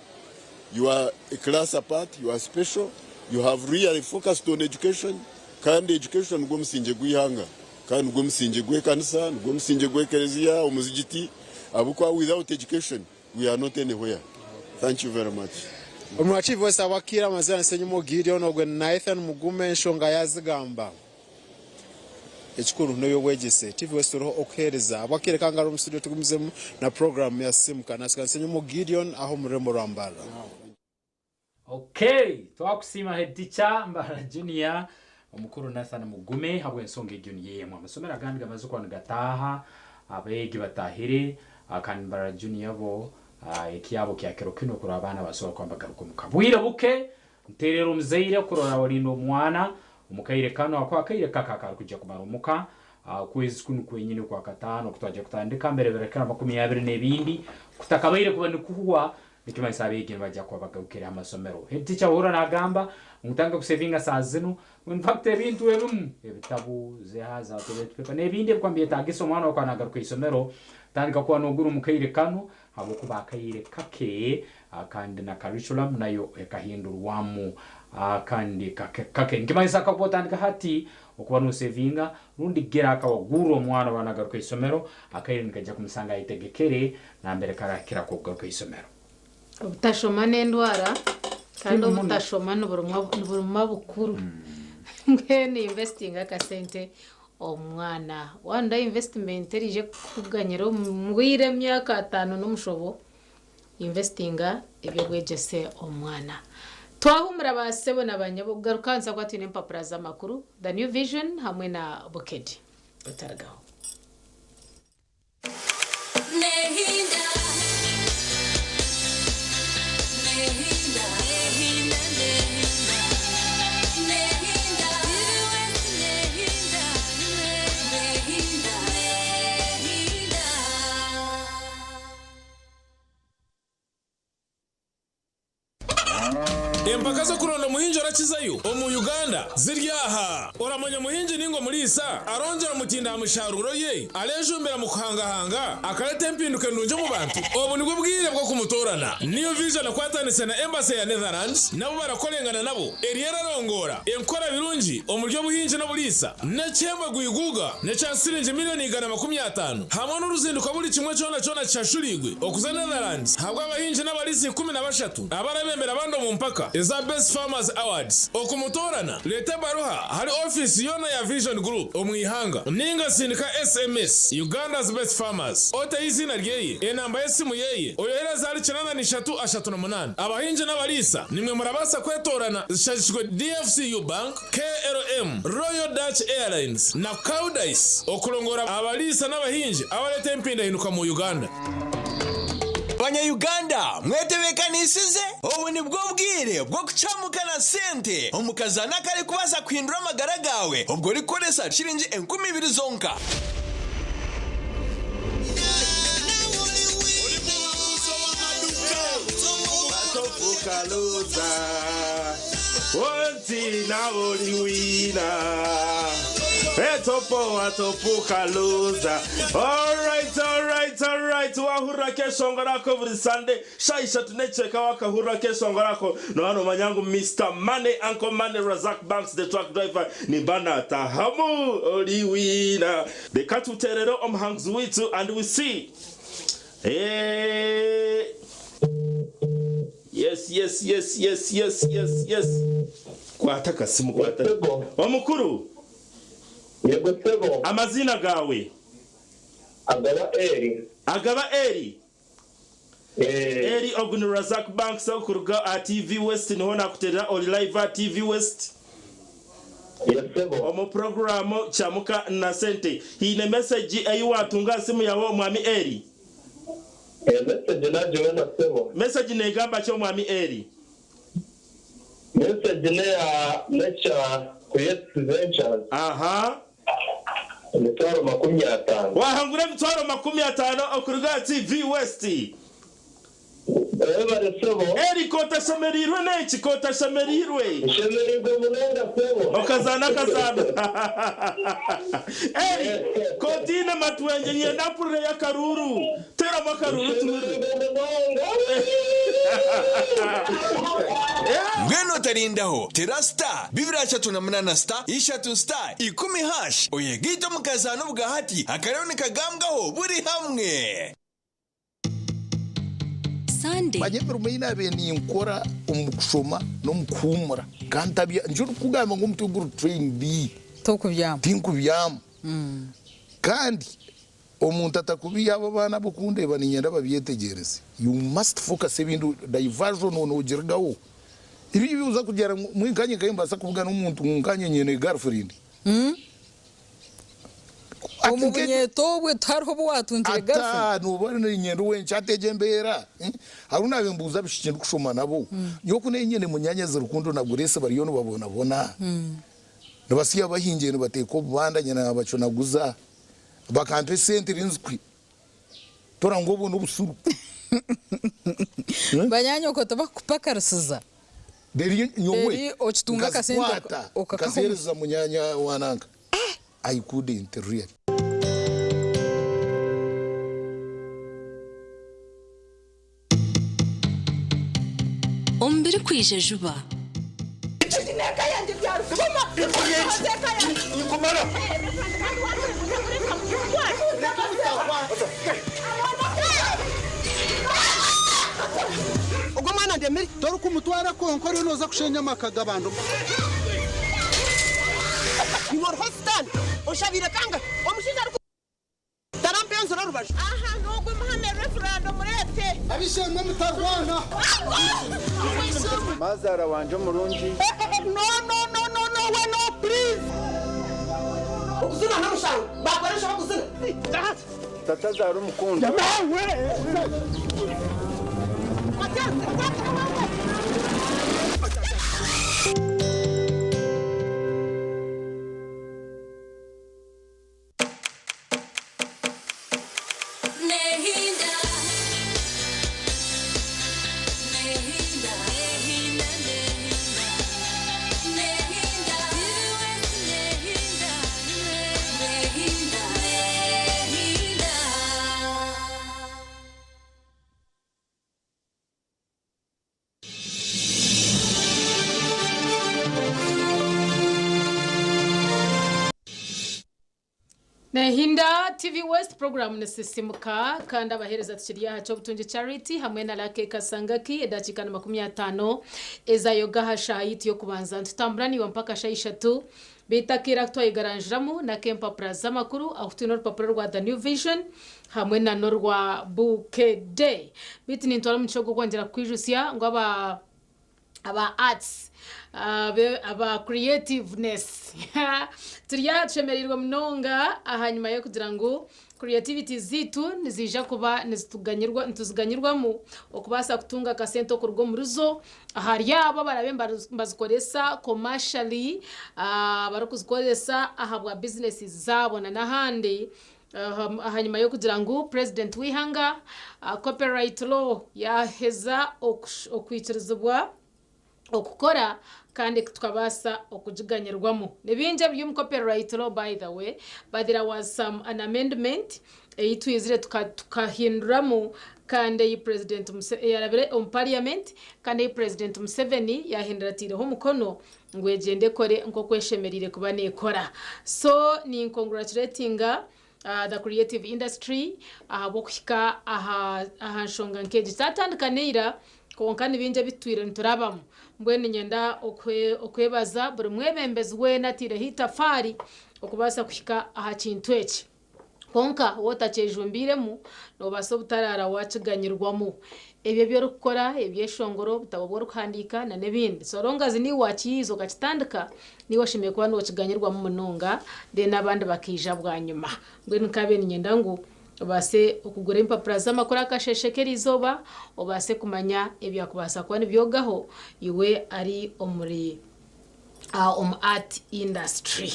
Speaker 10: you are a class apart you are special you have really focused on education kandi education ngo musinje gwihanga kandi ngo musinje gwe kanisa ngo musinje gwe kerezia umuzigiti abukwa without education we are not anywhere. Thank you very much.
Speaker 9: Omwachivi wese abakira amazina nsenyumo Gideon ogwe Nathan Mugume Enshonga yazigamba ekikuru noyo wegese TV West roho okuhereza abakire kangaro mu studio tugumizemu na program ya simuka nsenyumo Gideon aho muremo rwambala.
Speaker 2: Okay, twakusima hedicha Mbara Junior omukuru Nathan Mugume habwe ensonga Gideon yemwe amasomera gandi gamaze kwa ngataha abegi batahire akani Mbara Junior bo ikiabo kyakero kino kuri abana basoba kwamba garuko mukabwira buke nterero mzeire kurora warino mwana umukayire kano akwa kayire kakaka kujya kumarumuka kwezi kunu kwenyine kwa katano kutwaje kutandika mbere berekana 20 n'ebindi kutakabaire kubane kuhuwa nikima isabe yigene bajya kwa bagabukira amasomero heticha hora nagamba mutanga kusevinga sazino in fact ebintu ebitabu zehaza toilet paper n'ebindi kwambiye tagiso mwana kwa nagaruko isomero tandika kwa noguru mukayire kano abo kubakayire kake kandi na curriculum nayo ekahindurwamu kandi kake ngimaisa kapotandika hati okuba no sevinga rundi gera akawaguru omwana banagaruka isomero akayire nikaja kumusanga itegekere na mbere karakira ko garuka isomero
Speaker 1: ubutashomane ndwara kandi ubutashomane burumwa bukuru ngene investing akasente omwana wanda investment erije kuganyira mwire myaka 5 n'umushobo investinga ibyo gwegese omwana twahumura basebo n'abanyabugarukanza kwatine impapura z'amakuru The New Vision hamwe na Bukedi utaragaho Nehinda
Speaker 11: Empaka zo kuronda muhinji arakizayo omu Uganda ziryaha oramanya muhinji ningo mulisa arongera mutinda amusharuro ye alejumbera mu kuhangahanga akarete mpinduke ndunje mu bantu obu nibwo bwire bwo kumutorana niyo vision akwatanise na embassy ya Netherlands nabo barakorengana nabo eriera rongora enkora birungi omuryo buhinji no bulisa ne chemba guiguga ne chansirinje miliyoni 150 hamwe n'uruzinduko buri kimwe cyona cyashurigwe okuza Netherlands habwa abahinji n'abalisi 13 abarabembera abando mu mpaka eza Best Farmers Awards okumutorana leta baruha hari office yona ya Vision Group omwihanga ninga sindika SMS Uganda's Best Farmers ote izina ryeye enamba yesimu yeye oyohereza ari 9338 abahinje n'abalisa nimwe murabasa kwetorana zishashishwe DFCU Bank KLM Royal Dutch Airlines na Cowdice okulongora abalisa n'abahinje abaleta empinda hinuka mu Uganda Uganda mwetebekanisize ubu ni bwo bwire bwo kucamukana sente omukazana kare kubasa kwindura amagara gawe ubwo rikoresa shiringi 20,000 zonka
Speaker 12: Atopuka loza. Alright. Wahura kesho ngorako buri Sunday. Shaisha tunecheka wakahura kesho ngorako. No ano manyangu Mr. Money, Uncle Money, Razak Banks, the truck driver. Nibana tahamu oliwina. The katu terero omhangs witu and we see. Yes. Kwa ataka simu kwa ataka. Omukuru.
Speaker 13: Yego sebo.
Speaker 12: Amazina gawe. Agaba Eri. Eri oguni Razak Banks okuruga TV West niho nakuterera oli live TV West.
Speaker 13: Yes sebo.
Speaker 12: Omu programu chamuka na sente. Hine message ayiwatunga simu yawo mwami Eri.
Speaker 13: Message na joina sebo.
Speaker 12: Message negamba cyo mwami Eri.
Speaker 13: Message ne ya lecture Quest Ventures.
Speaker 12: Aha.
Speaker 13: Mitwaro 50.
Speaker 12: Wahangure mitwaro 50 okuruga TV West. Eri kota shamerirwe neki kota shamerirwe.
Speaker 13: Shamerirwe munenda sebo.
Speaker 12: Okazana. Eri kotina matwenje nyenda pure ya karuru. Tera makaruru turi.
Speaker 11: Ngweno tarindaho terasta bibira cyatu na munana star ishatu star 10 hash oyegito mukazana bugahati akarone kagambwaho buri hamwe
Speaker 14: Sunday.
Speaker 15: Banyemera umuyina beni nkora umukushoma no mukumura kantabya njuru kugamba ngo mutuguru train B
Speaker 16: tokubyama
Speaker 15: tinkubyama kandi omuntu atakubiya abo bana bukunde baninyenda babyetegereze you must focus ibintu diversion no ugirgaho ibi bibuza kugera mwikanye kayimba kuvuga n'umuntu nkanye nyene girlfriend
Speaker 16: umubunyeto bwe tariho bwatunjire girlfriend
Speaker 15: nubone nyendo wencha atejembera haruna bembuza bishinje kushoma nabo yoko ne nyene munyanya z'urukundo nagurese bariyo no babona nabasiya bahingiye no bateko bandanye nabaconaguza bakampe sentire inzwi tora ngobo n'ubusuru
Speaker 16: banyanyoko tabakupakarusiza
Speaker 15: deri nyongwe
Speaker 16: deri ochitunga kasente
Speaker 15: okasereza munyanya wananga I couldn't really.
Speaker 14: Ombere kwije juba.
Speaker 17: Ugo mwana ndemeri dore ko umutwara konkore noza kushenya makagabando. Nimor hostan oshabira kanga omushinja tarampenzo rubaje aha nogwe muhane referendum murete abishemwe mutarwana
Speaker 4: mazara wanje murungi
Speaker 17: no we no please ukuzuna namushaho bakoresha bakuzuna
Speaker 4: tatazara umukundo
Speaker 1: Nehinda TV West program nesisimuka kandi abahereza tukiriya hacho butunje charity hamwe na Lake Kasangaki edakika 50 ezayo gahasha yiti yo kubanza tutamburani wa mpaka shayishatu bitakira twayigaranjiramu na Kempa Plaza makuru akutinor papuro rwa The New Vision hamwe na norwa Bouquet Day bitini ntwara mucogo kwongera kwijusya ngo aba arts aba creativeness turiya twemerirwa mnonga hanyuma yo kugira ngo creativity zitu nizija kuba ntuziganyirwamo okubasa kutunga kasento ku rugo muruzo ahari yabo barabemba bazikoresa commercially barukuzikoresa ahabwa business zabo na nahandi hanyuma yo kugira ngo president wihanga copyright law yaheza okwikirizibwa okukora kandi tukabasa okujiganyirwamo nebinje by'um copyright law by the way but there was an amendment itwizire tukahinduramo kandi president yarabere parliament kandi president Museveni yahinduratire ho mukono ngwegende kore nko kweshemerire kuba nekora so ni congratulating the creative industry bokuhika aha nshonga nkeje tatandikanira konkani binje bitwire nturabamo mbwene nyenda okwebaza buri mwebembezi we natire hitafari okubasa kuhika aha kintu eki konka wotachejumbiremu no baso butarara waciganyirwamo ebyo byo rukora ebyeshongoro butabobora kuhandika na nebindi soronga zini wakizo gakitandika ni washimiye kuba no waciganyirwamo munonga de nabandi bakija bwanyuma mbwene kabene nyenda ngo obase okugura impapura z'amakuru akasheshekera izoba obase kumanya ebyakubasa kuba nibyogaho iwe ari omuri art industry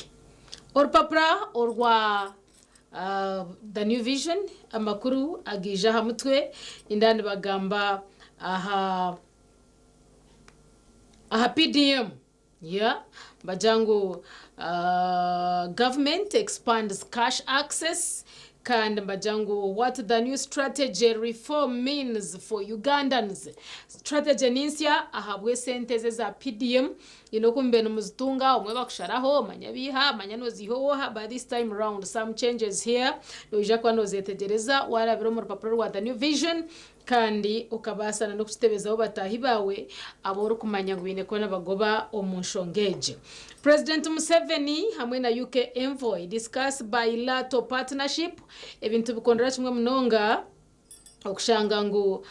Speaker 1: orupapura orwa The New Vision amakuru agija hamutwe indani bagamba aha PDM bajangu government expands cash access kandi bajangu what the new strategy reform means for Ugandans. Strategy ninsya ahabwe senteze za PDM inokumbe no muzitunga umwe bakusharaho manyabiha manyanoziho by this time around some changes here noja kwa nozetegereza warabiro mu rupapuro rwa The New Vision kandi ukabasana no kutebezaho batahi bawe aboro kumanya ngwine ko nabagoba omunshongeje. President Museveni hamwe na UK envoy discuss bilateral partnership ebintu bikondera kimwe munonga okushanga ngo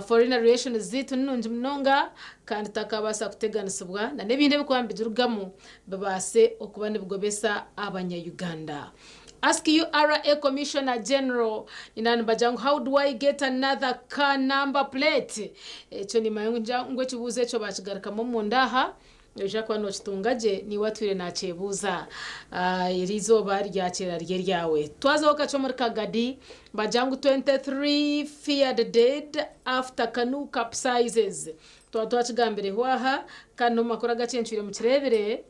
Speaker 1: foreign relations zitu nungi munonga kandi takabasa kuteganisibwa na nebinde bikwambijurugamo babase okuba nibugobesa abanya-Uganda. Ask URA Commissioner General inani bajangu, how do I get another car number plate? Echo ni mayungu chibuze echo bachigarika mumundaha Jacques no chitungaje ni watwire na chebuza irizoba ryakera ryawe. Twaza okachomor kagadi bajangu 23 feared dead after canoe capsizes. Twachigambere hwaha kano makora gacenchire mu kirebere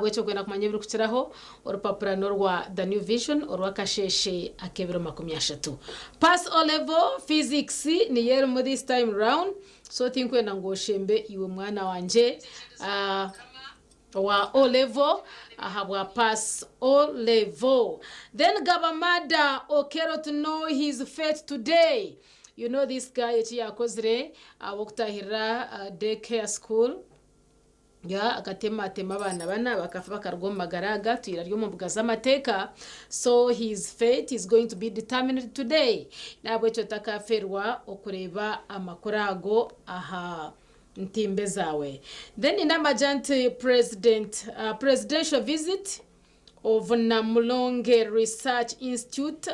Speaker 1: bwecho kwenda kumanya biri kukiraho orupapura norwa The New Vision orwa kasheshe akebero 30. Pass O level physics ni year mo this time round, so think kwenda ngoshembe iwe mwana wanje wa O level ahabwa pass O level. Then Gabamada Okero to know his fate today. You know this guy echi yakozre awokutahira daycare school ya akatema abana bana bakafa bakargoma garaga tuyira ryo mbuga z'amateka, so his fate is going to be determined today. Nabwe cyo takaferwa okureba amakorago aha ntimbe zawe. Then in Amajant presidential visit of Namulonge Research Institute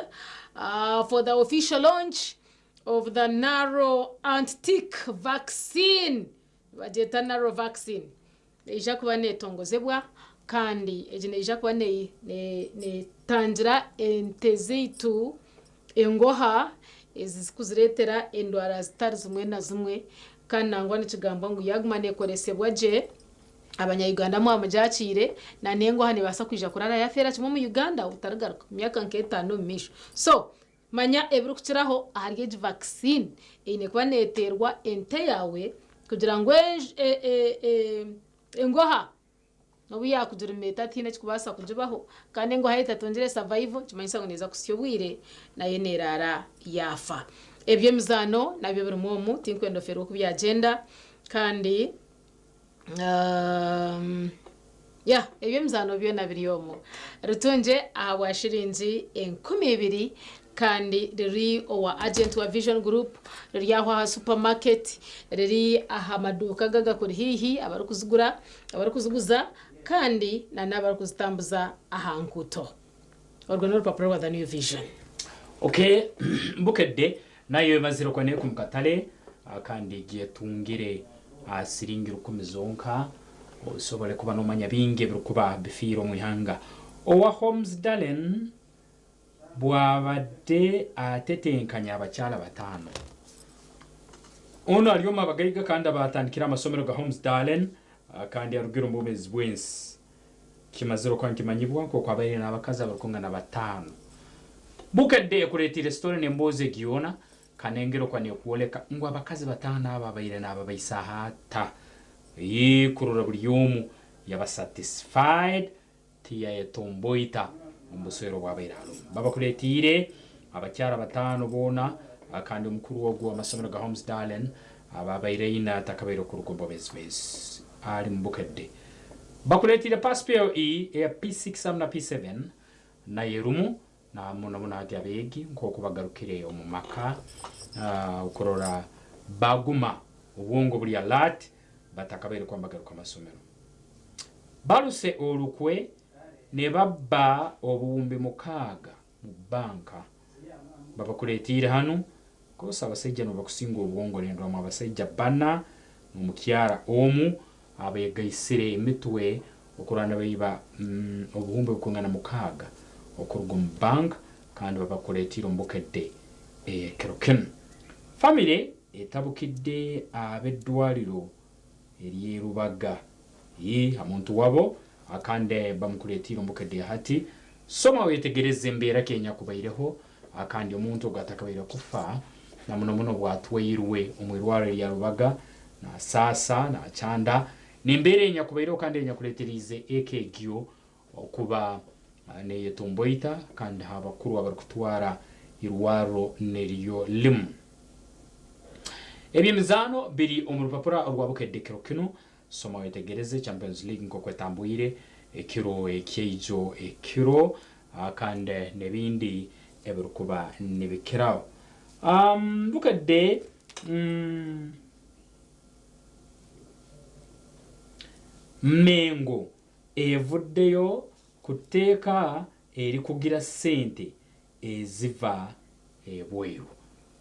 Speaker 1: for the official launch of the Naro anti-tick vaccine. Wajeta Naro vaccine. Eja kuba netongozebwa kandi ejine eja kuba ne tangira entezitu engoha ezikuziretera endwara zitari zimwe na zimwe kandi nangwa n'ikigamba ngo yagumane koresebwa je abanya-Uganda mu amajacire na nengoha ne basa kwija kurara yafera kimwe mu Uganda utaragaruka myaka nk'etano misho. So manya ebru kukiraho ahari vaccine ine kuba neterwa ente yawe kugira ngo engoha nobu yakugira meta tine kibasa kujibaho kandi engoha itatongere survival kimanyisa ngo neza kusyobwire naye nerara yafa. Ebyo mizano nabyo biri mu tinkwendo fero ku bya agenda kandi ebyo mizano byo nabiriyomo rutunje abashirinzi 12 kandi riri owa agent wa Vision Group riri aho ha supermarket riri aha maduka gaga kuri hihi abari kuziguza kandi na nabari kuzitambuza ahankuto orgo n'urupapuro rwa The New Vision.
Speaker 2: Okay, mbukede nayo maziro kone kumkatale kandi giye tungire asiringira ukomezonka osobole kuba no manya binge birukuba bifiro mu ihanga owa Holmes Dalen bwabade atetenkanya abacyala batano ono aliyoma bagayiga kandi abatandikira amasomero ga Holmes Dalen kandi arugiro mbumezi bwensi kimaziro kwanti manyibwa ko kwabaye nabakaza barukunga na batano bukade kuretire story nemboze giona kanengero kwa ne kuoleka ngo abakazi batano ababayire nababayisahata kurura buri yomu yabasatisfied tiya yetomboita umusoro wabayiralo babakuretire abacyara batano bona kandi umukuru wo amasomero ga Holmes Dalen ababayire ina takabero ku rukombo bezbez ari mbukade bakuretire passport ya P6 na P7 na yerumu na muna abegi nko kubagarukire mu maka ukorora baguma ubwongo buri alert batakabere kwambagaruka amasomero baruse olukwe ne babba obuwumbi mukaga mu banka babakuretire hano kosa abasajja no bakusinga obwongo lendo mu abasajja bana mu mukyara omu abegaisire emitwe okurana bayiba obuwumbi bukungana mukaga okurugum bank kandi babakuretire mbukede keroken family etabukidde abedwaliro erirubaga amuntu wabo akande bamukuretire mbukede hati soma wetegereze mbera Kenya kubaireho akandi omuntu gatakabaira kufa na muno bwatwirwe umwirwaro ya rubaga na sasa na chanda nimbere nyakubairo kandi nyakuretirize ekegyo okuba ne yetomboita kandi habakuru abari kutwara irwaro neryo limu ebyemizano biri omurupapura orwabukedde kiro kino soma wetegereze Champions League nko kwetambuyire ekiro ekyejo ekiro akande nebindi ebirukuba nebikirawo bukedde Mengo evuddeyo kuteeka eri kugira sente eziva ebweru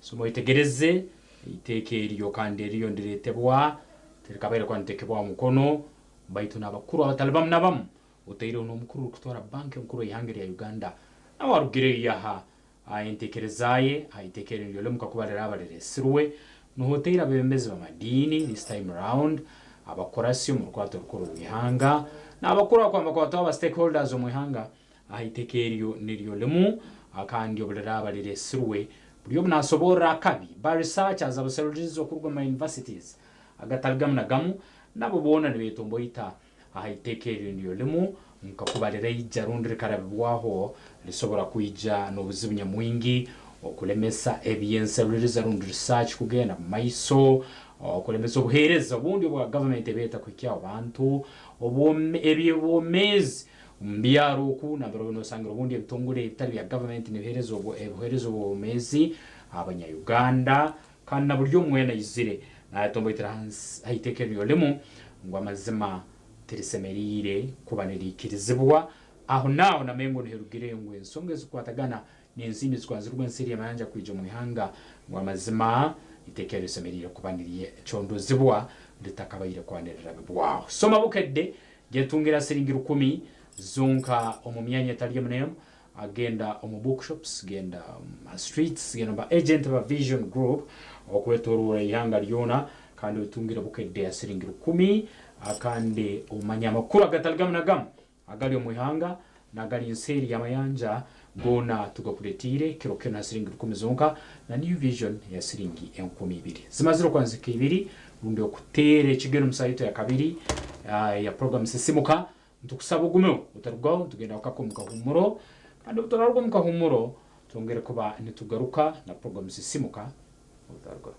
Speaker 2: soma wetegereze iteeka eriyo kandi eriyo ndiretebwa terikabaire kwantekebwa mukono baitu n'abakuru abatalibamu nabamu oteire n'omukuru kutwara banki omukuru y'ihanga ya Uganda nawarugire yaha ayentekerezaye aitekere ndyole mukakubalira abareresirwe nohoteire abembezi b'amadini this time around abakorasi mu rwato rukuru y'ihanga n'abakuru akwamakwata aba stakeholders mu ihanga aitekeriyo niryolemu akandi obulira abareresirwe buriyo bunasobora akabi ba researchers abaserulizo kurwa ma universities agatalgamu nagamu nabo bona nibetombo ita aitekeriyo niryolemu mukakubalira ijarundi rikarabwaho lisobora kuija n'obuzibunya mwingi okulemesa ebyenserulizo rundi research kugenda maiso okulemesa obuhereza obundi bwa government ebeta kwikya abantu ebyobomezi mbyaro ku nabero no sangiro bundi ebitongole ebitali bya government nebiherezo obomezi abanya Uganda kandi nabulyo mwena izire na tombo trans aitekeriyo lemu ngo amazima terisemerire kubanirikirizibwa aho naho na mengo nherugire ngwe nsonge zikwatagana n'enzimbi zikwanzirwa ensiri yamanja kwija mu ihanga ngo amazima itekeriyo semerire kubaniriye chondo zibwa litakabayire kwanirira bibwaho soma bukedde getungira siringira 10 zonka omumyanya taliye mnem agenda omu bookshops genda streets genda ba agent ba Vision Group okwetorura ihanga lyona kandi utungira bukedde asiringira 10 akande omanya makuru agataligamnagam agali omu ihanga nagali nseri yamayanja gona tugakuletire kiro kena siringira 10 zonka na New Vision ya siringi 12 zimaziro kwanzika 2 rundi okutere kigero musaito ya kabiri ya program sisimuka ntukusaba ugumeho utarugwaho tugenda ukakomuka humuro kandi utararwa muka humuro tongere kuba nitugaruka na program sisimuka utarugwa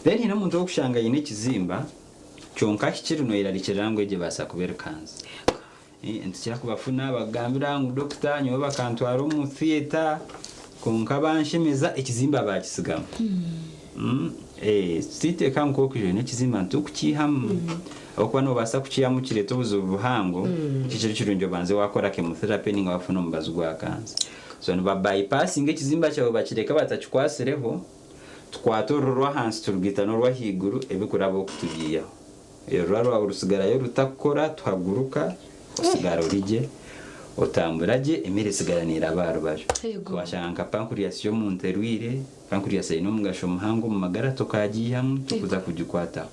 Speaker 14: Then hino muntu okushanga yine kizimba kyonka kikiri no iralikirango eje basa kubera kanza ntikira kubafuna bagambira ngo doctor nyo bakantwara mu theater konka banshimiza ekizimba bakisigama site kanko kuje ne kizimba ntukukiham okwa no basa kukiyamu kireto buzubuhango kikiri kirunjo banze wakora chemotherapy ninga bafuna mubazu gwa kanza so no bypassing ekizimba cyawe bakireka batakikwasireho twatororwa hansi turugita no rwahiguru ebikurabo kutugiya rwaro urusigara yo rutakora twaguruka usigara urije otamburaje emere sigaranira abaro baje twashanga pancreas yo mu nterwire pancreas ino mugasho muhango mu magara tokagiyamu tukuza kugikwata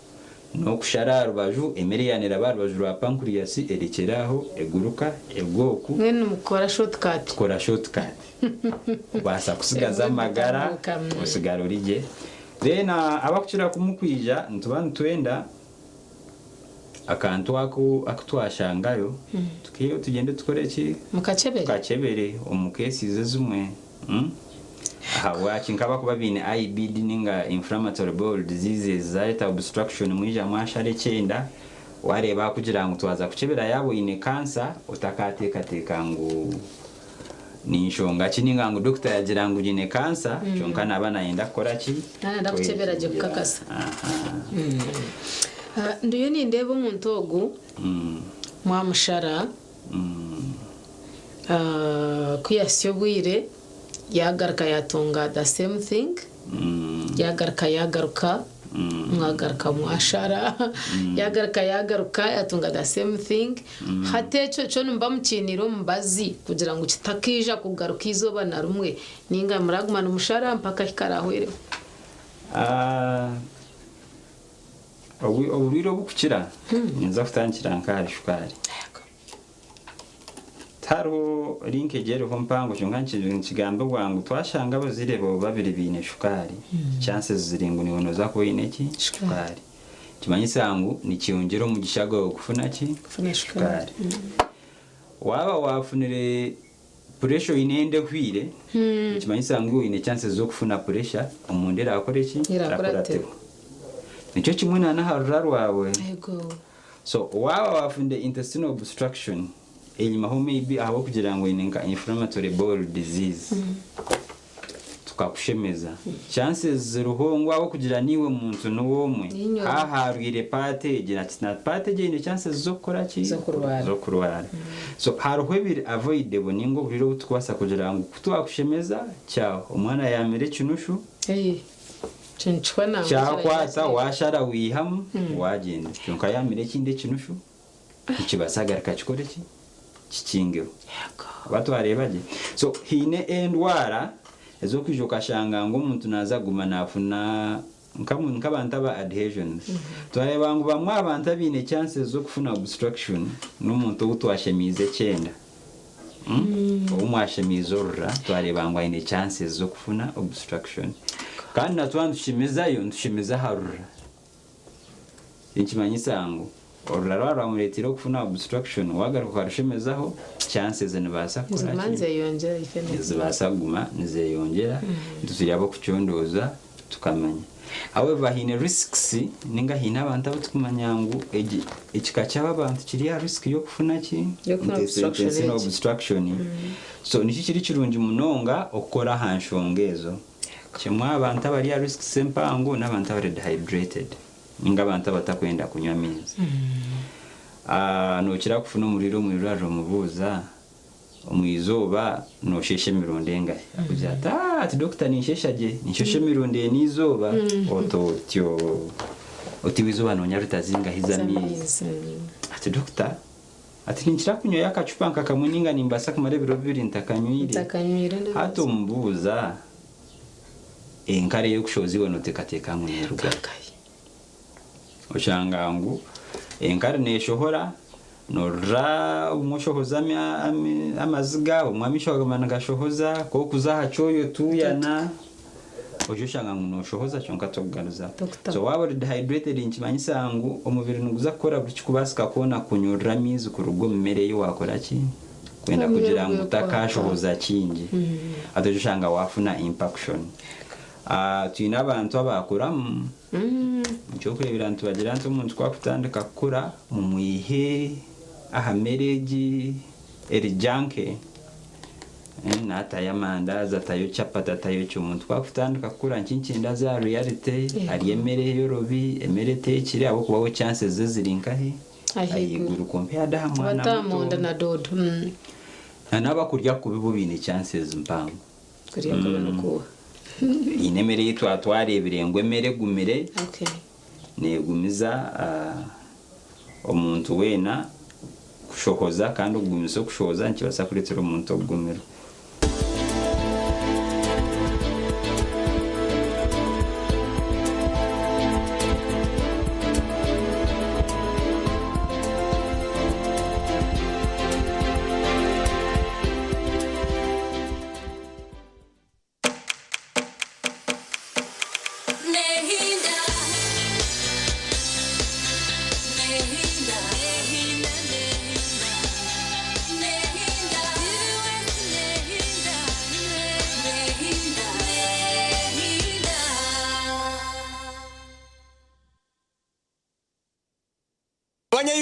Speaker 14: no kushararo baju emere yanira abaro baju rwa pancreas erekeraho eguruka ebwoku
Speaker 1: mwene mukora shortcut
Speaker 14: basa kusigaza amagara usigara urije then abakukira kumukwija ntubana twenda akantu akutwashangayo tukiyo tugende tukoreki mukachebere omukesize zumwe wachinkaba kuba bine IBD ninga inflammatory bowel diseases zaita obstruction mwija mwashare cyenda wareba kugira ngo twaza kuchebera yabo ine cancer utakateka ngo ninshonga kininga ngo doctor yagira ngo ine cancer cyonka nabana yenda koraki
Speaker 1: ndakuchebera je kukakasa ndiyo ni ndebo umuntu ogu mwamushara kuyasyo bwire yagaruka yatunga the same thing yagaruka mwagaruka mwashara yagaruka yatunga the same thing hate cyo numba mukiniro mbazi kugira ngo kitakija kugaruka izoba na rumwe ninga muragumana umushara mpaka kikarahwere
Speaker 14: oburiro bukukira ninza kutangira nkari shukari taro linke jero mpango cyonganci nkigambo gwangu twashanga bazirebo babiri bine shukari chances ziringu ni wonoza ko ineki shukari kimanyisangu ni kiyongero mu gishago kufuna shukari waba wafunire pressure inende kwire kimanyisangu ine chances zo kufuna pressure umundera akore rakoratero nicyo kimwe na harura wawe so waba wafunde intestinal obstruction enyuma ho maybe aho kugira ngo inenga inflammatory bowel disease tukakushemeza chances ziruhongo aho kugira niwe muntu n'uwomwe haharwire pate gira na pate gine chances zo gukora zo kurwara so haruhwe avoidable ningo buriro twasa kugira ngo twakushemeza cyao umwana yamere kinushu cyakwata washara wihamu wagenda cyonka yamire kinde kinushu ikibasagara kachikore kikingiro batwarebaje so hine endwara ezo kwijoka shanga ngo umuntu naza gumana afuna nk'abantu aba adhesions twareba ngo bamwe abantu abine chances zo kufuna obstruction n'umuntu utwashemize cyenda umwashemize orra twareba ngo ine chances zo kufuna obstruction kandi natwandushimizayo ndushimiza harura inkimanyisango orara muretiro kufuna obstruction wagaruka rushemezaho chances nibasa kora
Speaker 1: manze yongera ifene
Speaker 14: zibasa guma nize yongera tuzirabo kucyondoza tukamanya however hine risks ninga hina abantu abutukumanyangu ekikacha abantu kiri ya risk yo kufuna obstruction so nishi kiri kirungi munonga okora hanshongezo kimwa abantu bari ya risk sempango n'abantu bari dehydrated ninga abantu batakwenda kunywa amazi no kira kufuna umuriro mubuza umwizoba no sheshe mirondenga kujata ati doctor ni sheshaje ni sheshe mironde nizoba ototyo otiwizoba no nyarutazinga hizamizi ati doctor ati ninchira kunywa yakacupa nkakamuninga nimbasa kumare biro bibiri ntakanywire hato mbuza enkare yo kushoziwe no tekateka munyeruga oshangangu enkare neshohora norra umushohoza amaziga umwamisho gamana gashohoza ko kuzaha cyoyo tuyana ojoshanga no shohoza cyonka togaruza so waba dehydrated inkimanyisangu umubiri nuguza kora buri kubasika kona kunyura mizi ku rugo mmere yo wakora ki kwenda kugira ngo utakashohoza kingi adojoshanga wafuna impaction tuyina abantu abakura cyo kurebera ntu bagira ntu umuntu twakutandika kukura mumwihe ahamereji erijanke nata yamandaza tayo chapata tayo cy'umuntu twakutandika kukura nkinkinda za reality ari emere yorobi emere tekire abo kubaho chances zirinkahe ayiguru compare da mwana
Speaker 1: batamonda na dodo
Speaker 14: n'abakurya kubibo bine chances mpango
Speaker 1: kuriya kubona ko
Speaker 14: inemere yitu atwarebire ngo emere gumire negumiza omuntu wena kushokoza kandi ugumizo kushoza nkibasa kuretera omuntu ogumira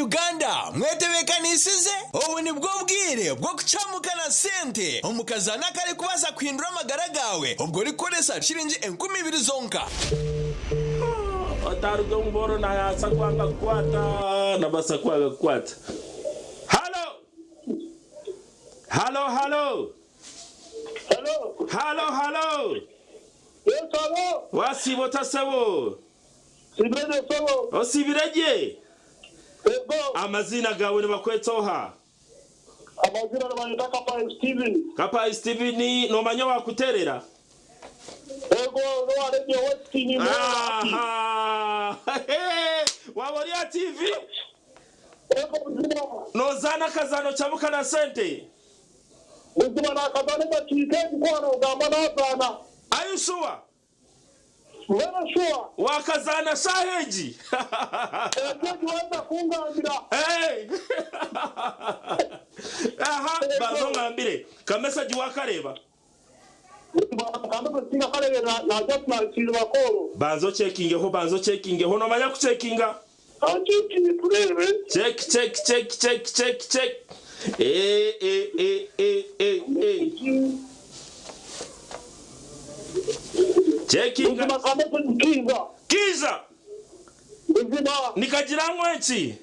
Speaker 18: Uganda mwetebekanisize ubu ni bwo bwire bwo kucamukana sente umukazana kare kubasa kwindura amagara gawe ubwo rikoresa shiringi 20,000 zonka
Speaker 12: otaruga mboro na yasa kwanga kwata na basa kwanga kwata Halo, halo.
Speaker 13: Halo.
Speaker 12: Halo, halo.
Speaker 13: Yes, halo.
Speaker 12: Wasibo tasabo.
Speaker 13: Sibirede sabo.
Speaker 12: Osibireje.
Speaker 13: Ego.
Speaker 12: Amazina gawe ne bakwetoha.
Speaker 13: Amazina n'abanyita Kapa Steven.
Speaker 12: Kapa Steven no manyo wakuterera.
Speaker 13: Ego no arebye wati ni.
Speaker 12: Aha. Waboria TV.
Speaker 13: Ego
Speaker 12: no zana kazano chamuka na sente.
Speaker 13: Uzima na kazano machike kwano gamba na zana.
Speaker 12: Are you sure?
Speaker 13: Very sure.
Speaker 12: Wakazana saheji.
Speaker 13: Ejo wanda kungangira.
Speaker 12: Hey. Aha, bazo ngambire. Kamesa jiwakareba. Banzo checking ho no manya ku checkinga. Check. Checking. Kiza. Nikajirango enchi.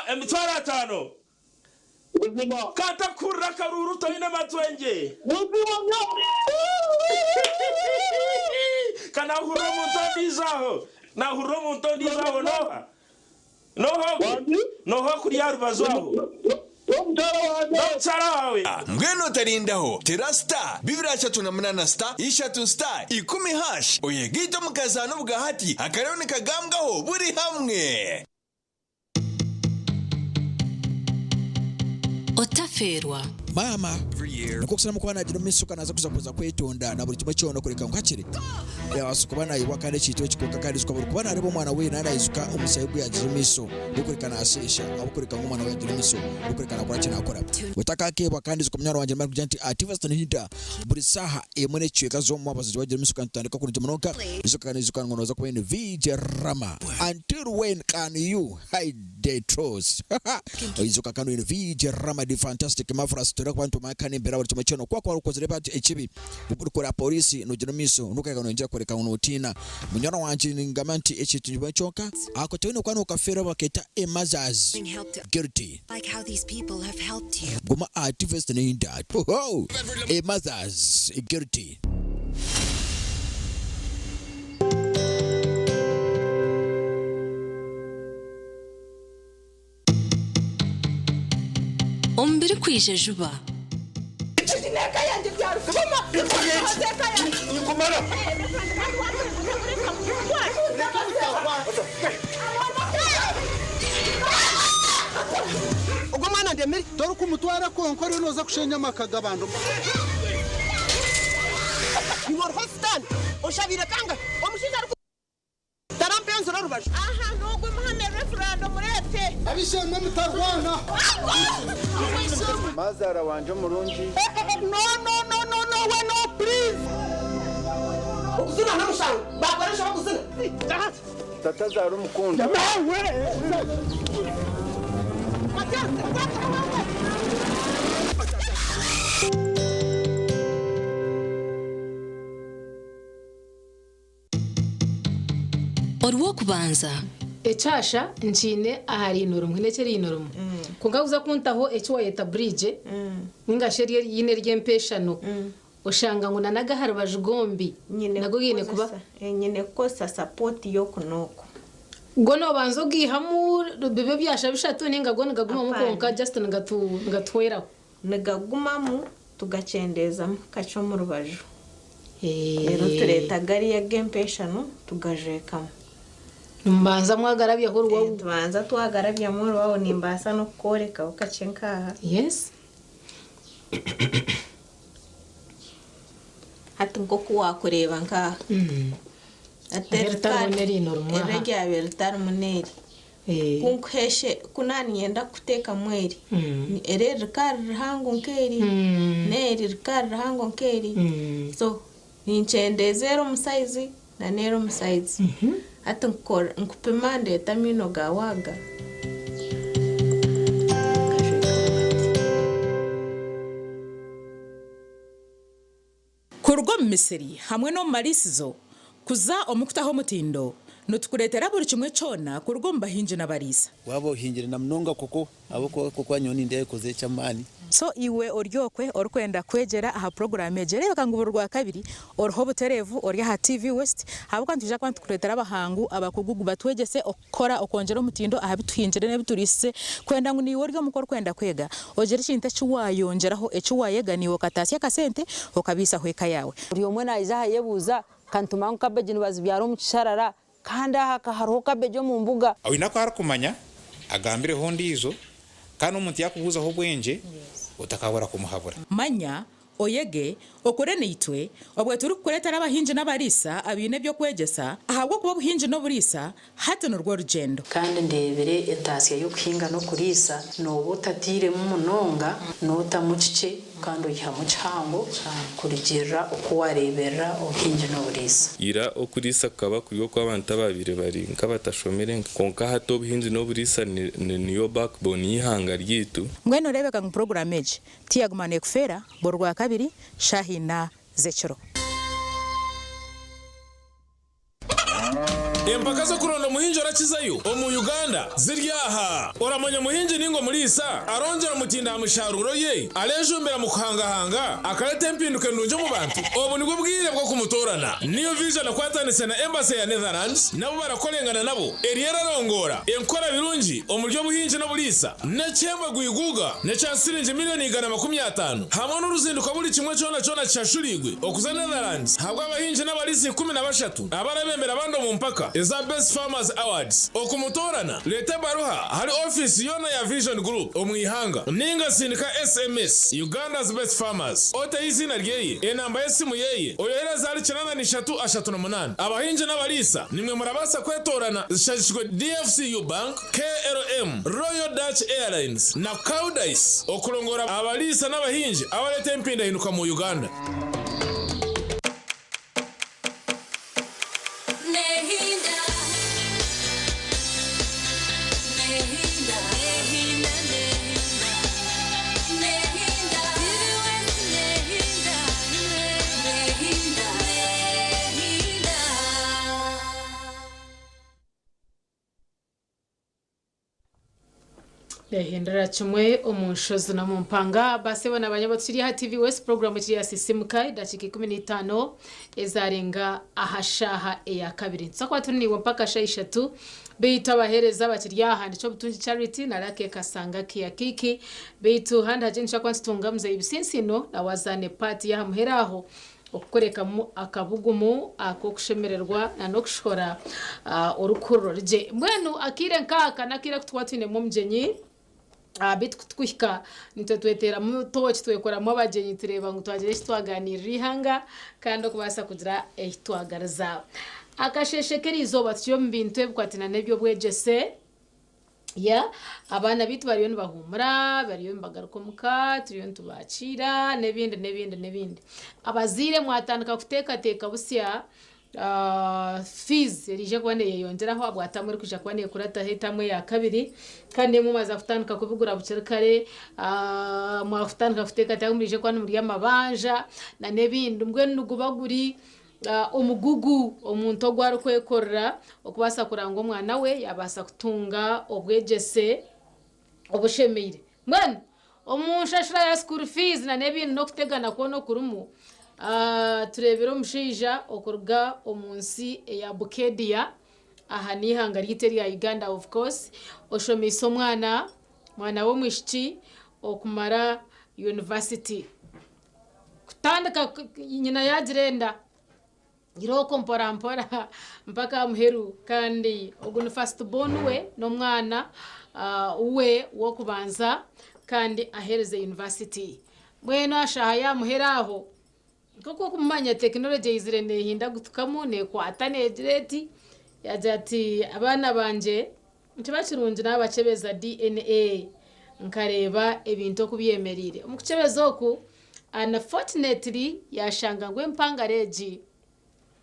Speaker 12: Emitwara tano. Kata kurra karuru toine matwenje. Kana huro muntondizaho. Na huro muntondizaho noha. Noho kuri yarubazaho.
Speaker 18: Ngweno tarindaho terasta bibira chatu na mnana star ishatu star 10 hash oyegito mukazano bugahati akarone kagambwaho buri hamwe
Speaker 19: otaferwa
Speaker 20: mama nuko kusana mukwana nagira misuka naza kuza kwetonda na buri kimwe cyono kureka ngakire yasuka bana yiwa kandi cyitwe kikoka kandi suka buri kubana aribo mwana we nana isuka umusayibu yagira miso ukureka nasesha abukureka ngumwana we yagira miso ukureka nakora kina akora utaka keba kandi suka mnyaro wanje mari kujanti activist nihita buri saha emone cyeka zo mu abazi bagira miso kandi tandika kuri jimonoka isuka kandi isuka ngono za kwene VJ Rama until when can you hide the truth isuka kandi VJ Rama the fantastic mafra story kwantu makani mbera buri kimwe cyono kwa ukozere ba echibi ukora polisi no miso nuka kano nje koreka unotina munyana wanje ningamanti echitu choka ako tewino kwano ukafera baketa emazaz guilty
Speaker 19: like how these people have helped you
Speaker 20: goma activist in that oh emazaz guilty
Speaker 19: ombiri kwije juba
Speaker 17: ubwo mwana ndemeri dore ko umutwara konkore noza kushenya makaga bantu ni war hostan oshabire kanga omushinja tarampenzo rubaje aha nogwe muhame referendum murete abishemwe mutarwana
Speaker 9: mazara wanje murungi
Speaker 17: no we no please ukuzina na musharu bakoresha bakuzina
Speaker 9: tata zaro mukunda
Speaker 17: nawe
Speaker 19: orwokubanza
Speaker 1: echasha nchine ahari inorumwe nekeri inorumwe kungaguza kuntaho echo yeta bridge ninga sheri yine ryempeshano ushanga ngo nanaga hari bajugombi nago gine kuba
Speaker 21: nyine kosa support yo kunoko
Speaker 1: gono banzo gihamu bebe byasha bishatu ninga gone gaguma mukonka just ngatwera
Speaker 21: nagaguma mu tugacendeza kacho mu rubaju rero tureta gari ya gempeshano tugajekamo
Speaker 1: mbanza mwagarabya horo wawo
Speaker 21: tubanza twagarabya muri wawo nimbasa no koreka ukacenka
Speaker 1: yes
Speaker 21: hatungo kuwakureba nka aterya bertar muneri kunkheshe kunani yenda kuteka mweri ere rikar hango nkeri neri rikar hango nkeri so ninchendezero musaizi na nero musaizi ati nkupimande tamino gawaga
Speaker 22: kurwa mu misiri hamwe no marisizo kuza omukutaho mutindo
Speaker 5: nutukuretera buri kimwe cyona ku rugo mbahinje n'abarisa
Speaker 22: wabo hingire na mnonga koko abo ko nyoni ndiye koze cyamani
Speaker 5: so iwe oryokwe orkwenda kwegera aha program egere bakangubura rwa kabiri orho buterevu orya ha TV West habo kandi tuje kwantu kuretera abahangu abakugugu batwegese okora okongera umutindo aha bituhinjire ne biturise kwenda ngo niwe oryo mukor kwenda kwega ogere cinte cyuwayongeraho ecyuwayega niwo katasya kasente okabisa hweka yawe
Speaker 23: uri omwe naija hayebuza kantumangu kabeje nibazibyaro mu kisharara kandi aha hariho kabeje mu mbuga
Speaker 24: awina ko harakumanya agambire hondi izo kandi umuntu yakubuza ho bwenje utakabura kumuhabura
Speaker 5: manya oyege okore nitwe obwe turi kuretera abahinje n'abarisa abine byo kwegesa ahabwo kuba buhinje no burisa hate no rwo rugendo
Speaker 25: kandi ndebere entasiya yo kuhinga no kurisa no butatire mu munonga no tamucice kandi uyiha mu cyango kurigera uko warebera ubuhinje no burisa
Speaker 26: ira okurisa kaba kuriyo kw'abantu babire bari nk'abatashomere konka hato buhinje no burisa niyo backbone y'ihanga ryitu
Speaker 5: mwene rebeka mu program eje tiyagumane kufera borwa kabiri Shahina Zechero.
Speaker 11: Empaka zo kuronda muhinje arakizayo mu Uganda ziryaha oramanya muhinje ningo mulisa arongera mutinda musharuro ye alejumbera mu kuhangahanga akarete mpinduke ndunje mu bantu obu nibwo bwire bwo kumutorana niyo vision akwatanise na embassy ya Netherlands nabo barakolengana nabo eriera rongora enkora birungi omuryo buhinje no bulisa ne cyemba guiguga ne chansirinje miliyoni 150 hamwe n'uruzinduko buri kimwe cyona cyashurigwe okuza Netherlands habwa abahinje n'abalisi 13 abarabembera abando mu mpaka eza Best Farmers Awards okumutorana leta baruha hari office yona ya Vision Group omwihanga ninga sindika SMS Uganda's Best Farmers ote izina ryeye enamba yesimu yeye oyohereza ari 9338 abahinje n'abalisa nimwe murabasa kwetorana zishajishwe DFCU Bank KLM Royal Dutch Airlines na Caudice okulongora abalisa n'abahinje abalete mpinda hinuka mu Uganda.
Speaker 1: Hindara chumwe omunshozo na mumpanga base bona abanyabatiri ha TV West program kiri ya sisimuka dakika 15 ezarenga ahashaha eya kabiri tsakwa tuniwe mpaka shayishatu beita bahereza bakirya handi cyo butunji charity na rake kasanga kiya kiki beitu handa jinsha kwansitungamza ibisinsino na wazane party ya muheraho okukoreka mu akabugumu akokushemererwa na nokushora urukuro rye mbwenu akire nkaka nakire kutwatine mu mjenyi bitwika nitwetera mu tochi twekora mu abagenyi tureba ngo twagire twaganirira ihanga kandi okubasa kugira twagaraza akasheshekeri izoba tyo mbintu ebukwatina nebyo bwegese ya abana bitu bariyo nibahumura bariyo mbagaruko muka turiyo ntubacira nebindi abazire mwatandika kuteka busya fees rije kwane yongeraho abwatamwe kuja kwane kurata hitamwe ya kabiri kandi mumaza kutandika kubigura bucerkare mwafutandika kuteka tamurije kwane muri amabanja na nebindi mbwe nugubaguri omugugu omuntu ogwaro kwekorera okubasa kuranga omwana we yabasa kutunga obwegese obushemeire mwana omunshashira ya school fees na nebindi no kutegana kono kurumu turebera omushija okuruga omunsi ya Bukedia aha nihanga ryiteri ya Uganda of course oshomisa mwana wo mwishiki okumara university kutandika nyina yagirenda iroko mpora mpaka muheru kandi ogunu first born we no mwana uwe wo kubanza kandi ahereze university mweno ashaya muheraho koko kumanya technology izirene hinda gutukamo ne kwatane direti yajati abana banje ntibakirunje n'abacebeza DNA nkareba ebintu kubyemerire umukucebezoku unfortunately yashanga ngwe mpangareji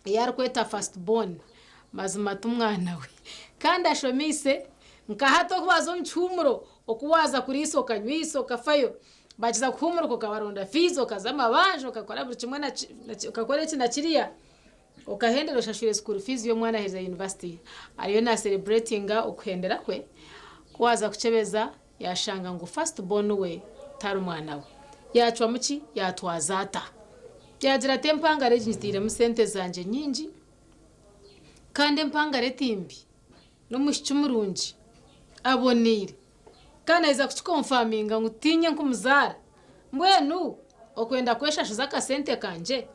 Speaker 1: yarkweta first born mazima tumwana we kandi ashomise nkahato kubazo mchumuro okuwaza kuriso kanywiso kafayo bakiza kuhumura ko kabaronda fizo kazama banjo kakora buri kimwe na kakore kina kiriya okahendera oshashire school fees yo mwana heza university ariyo na celebratinga okuhendera kwe kwaza kuchebeza yashanga ngo first born we tari mwana we yacwa muki yatwazata yagira tempanga registire mu sente zanje nyingi kandi mpanga retimbi no mushimurungi abonire kana iza kuchikonfaminga ngutinye nkumuzara mbwenu okwenda kweshashiza kasente kanje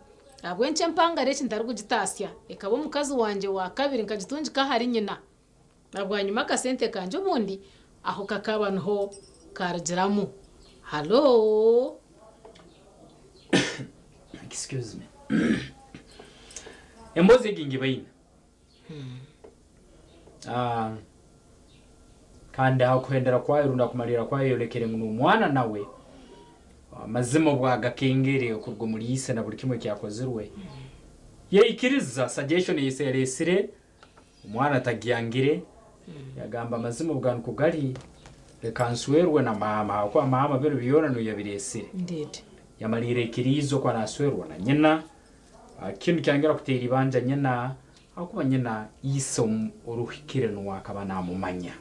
Speaker 1: abwenche mpanga rechi ndari kugitasya ekabo mukazi wanje wa kabiri nkagitunji kahari nyina abwanyuma kasente kanje ubundi aho kakaba nho karjiramu hello
Speaker 2: excuse me emboze gingi bayina kandi aho kuhendera kwayo runda kumalira kwayo lekere ngo umwana nawe mazimo bwagakengere okurwo muri yise na buri kimwe cyakozerwe ye ikiriza suggestion yise yaresire umwana atagiyangire yagamba mazimo bwantu kugari rekanswerwe na mama kwa mama bero biyona no yabiresire
Speaker 1: indeed
Speaker 2: yamalire ikirizo kwa naswerwa na nyina kintu cyangera kutera ibanja nyina akuba nyina yise uruhikire no akaba namumanya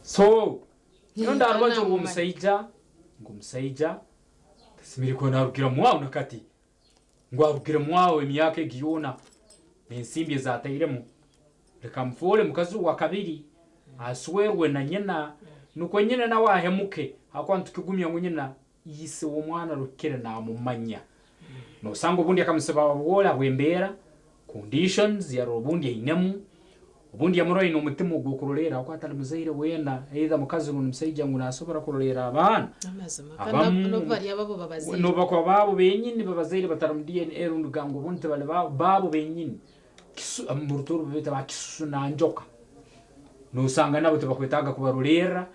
Speaker 2: so yonda arwaje ngumsaija simiri ko narugira mwawe nakati ngo arugira mwawe emyaka egiyona nensimbi zatayiremu reka mfole mukazi wa kabiri aswerwe na nyina nuko nyina na wahemuke akwantu kigumya ngo nyina yise wo mwana rukire na mumanya no sango bundi akamusaba wola bwembera conditions ya robundi inemu ubundi yamuroi no mutima gukurolera ko atari muzaire wena either mukazi n'umusaija ngo nasobora kurolera abana
Speaker 1: kandi no bari ababo babazire
Speaker 2: no bako babo benyine babazaire bataram DNA rundugango bunte bale babo benyine mu ruturu bita bakisu na njoka no usanga nabo tebakwetaga kubarolera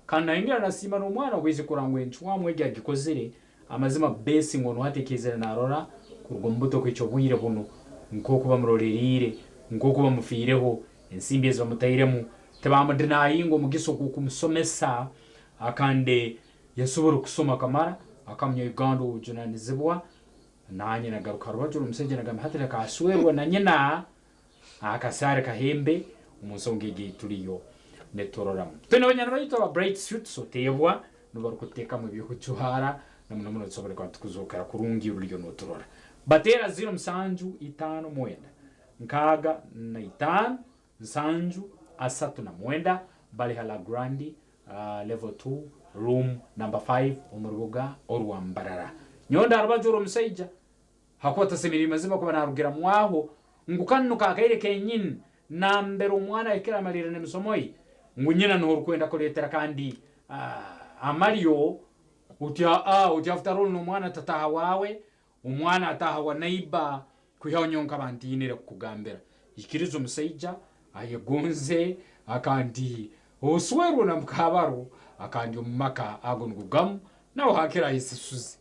Speaker 2: kana ingira nasima no mwana kwize kurangwe ncwa mwege agikozere amazima base ngo no hatekezera narora kurwo mbuto kwico buyire buno nko kuba murolirire nko kuba mufireho ensimbi ezo mutayiremu tebamadinayi ngo mugisoko kumusomesa akande yasobora kusoma kamara akamnya Uganda ujunanizibwa nanye nagaruka rwajuru museje nagamba hatira kaswerwa na nyina akasare kahembe umusongege turiyo netororamu tene abanyana bayito bright suit so tebwa no barukuteka mu biho cyuhara namuno muno tsobore kwa tukuzokera kurungi uryo notorora batera 0 msanju 5 mwenda nkaga na 5 Sanju asatu na mwenda Balihala Grandi level 2 room number 5 umuruga orwambarara nyonda arabajuro musaija hakwata semiri mazima kuba narugira mwaho ngukanuka akaire kenyine nambero umwana ikira malire nemusomoi ngunyina no rukwenda koletera kandi amario utia after all no mwana tataha wawe umwana ataha naiba kwihonyonka bantinire kugambera ikirizo musaija ayegonze akandi oswerwo na mukabaro akandi umaka agongugamu nawo hakira isisuzi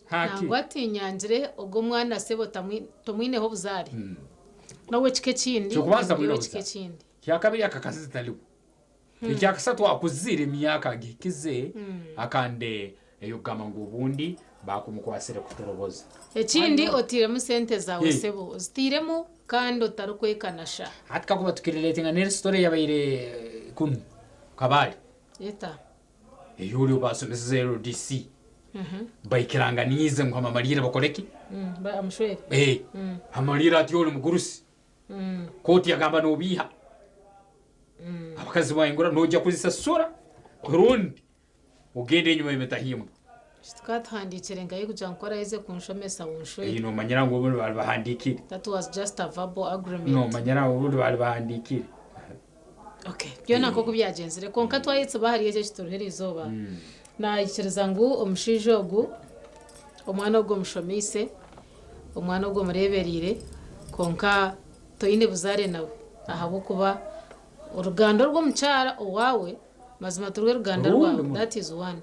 Speaker 1: ntabwo atinyangire ubwo mwana sebo tomwineho buzari nawe kike kindi kya kabiri akakazi taliwo kya kasatu akuzire myaka gikize akande eyogama ngo ubundi bakumukwasire kutoroboza ekindi otiremu sente zawe sebo zitiremu kandi otarukwekanasha
Speaker 2: hatka kuba tukirelatinga ne story yabaire kun kabali
Speaker 1: eta
Speaker 2: yuri basomeze DC baikiranga nize ngo amamarira bakoreki
Speaker 1: ba amshwe
Speaker 2: amarira atiyole mugurusi koti yagamba no biha abakazi bayingura nojya kuzisasura kurundi ugende nyuma y'imetahimu
Speaker 1: twathandikire ngaye kugira ngo arayize kunshomesa wunshwe
Speaker 2: no manyara ngo ubundi bari bahandikire
Speaker 1: that was just a verbal agreement
Speaker 2: no manyara ngo ubundi bari bahandikire
Speaker 1: okay byo nako kubyagenzere konka twayitse bahariye cyo kitorohera izoba nayikiriza ngo umushije ogu umwana ogwo mushomise umwana ogwo mureberire konka toyine buzare nawe ahabo kuba urugando rwo mucyara owawe mazima turwe ruganda rwawe that is one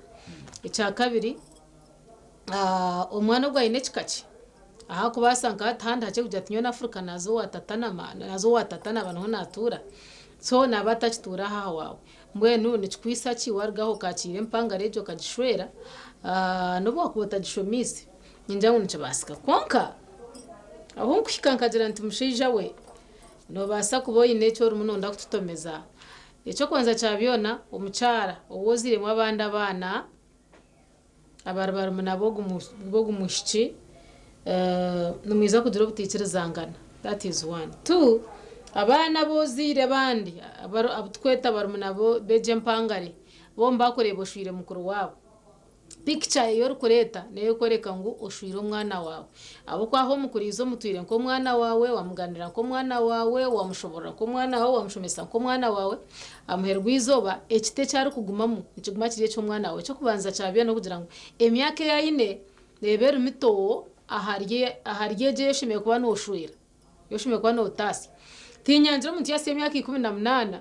Speaker 1: icya kabiri umwana ogwo ayine kikachi aha kubasanga hatanda hace kujya tinyo na Afrika nazo watatana abantu natura so nabatakitura ha wawe mbwenu nichikwisa ki wargaho kakire mpanga rejo kagishwera no bwakubota gishomise ninjangu nichabasika konka aho nkikankagera nti mushija we no basa kuboye necho rumunonda kututomeza echo kwanza chabyona omuchara owozire mu abana abarabara munabogu mushiki numwiza kugira ubutikirizangana. That is one. Two, abana bozire bandi abutweta barumunabo beje mpangare bomba koreba oshwire mukuru wabo. Picture yo rukoreta neyo koreka ngo oshwire umwana wawe abo kwaho mukurizo mutwire ko mwana wawe wamuganira ko mwana wawe wamushobora ko mwana wawe wamushomesa ko mwana wawe amuherwa izoba ekite cyari kugumamo ikiguma kiriye cyo mwana wawe cyo kubanza cyabye no kugira ngo emyaka ya ine lebera mito ahariye je yeshimiye kuba no oshwira yoshimiye kuba no otasi tinyanjira muntu yase emyaka 18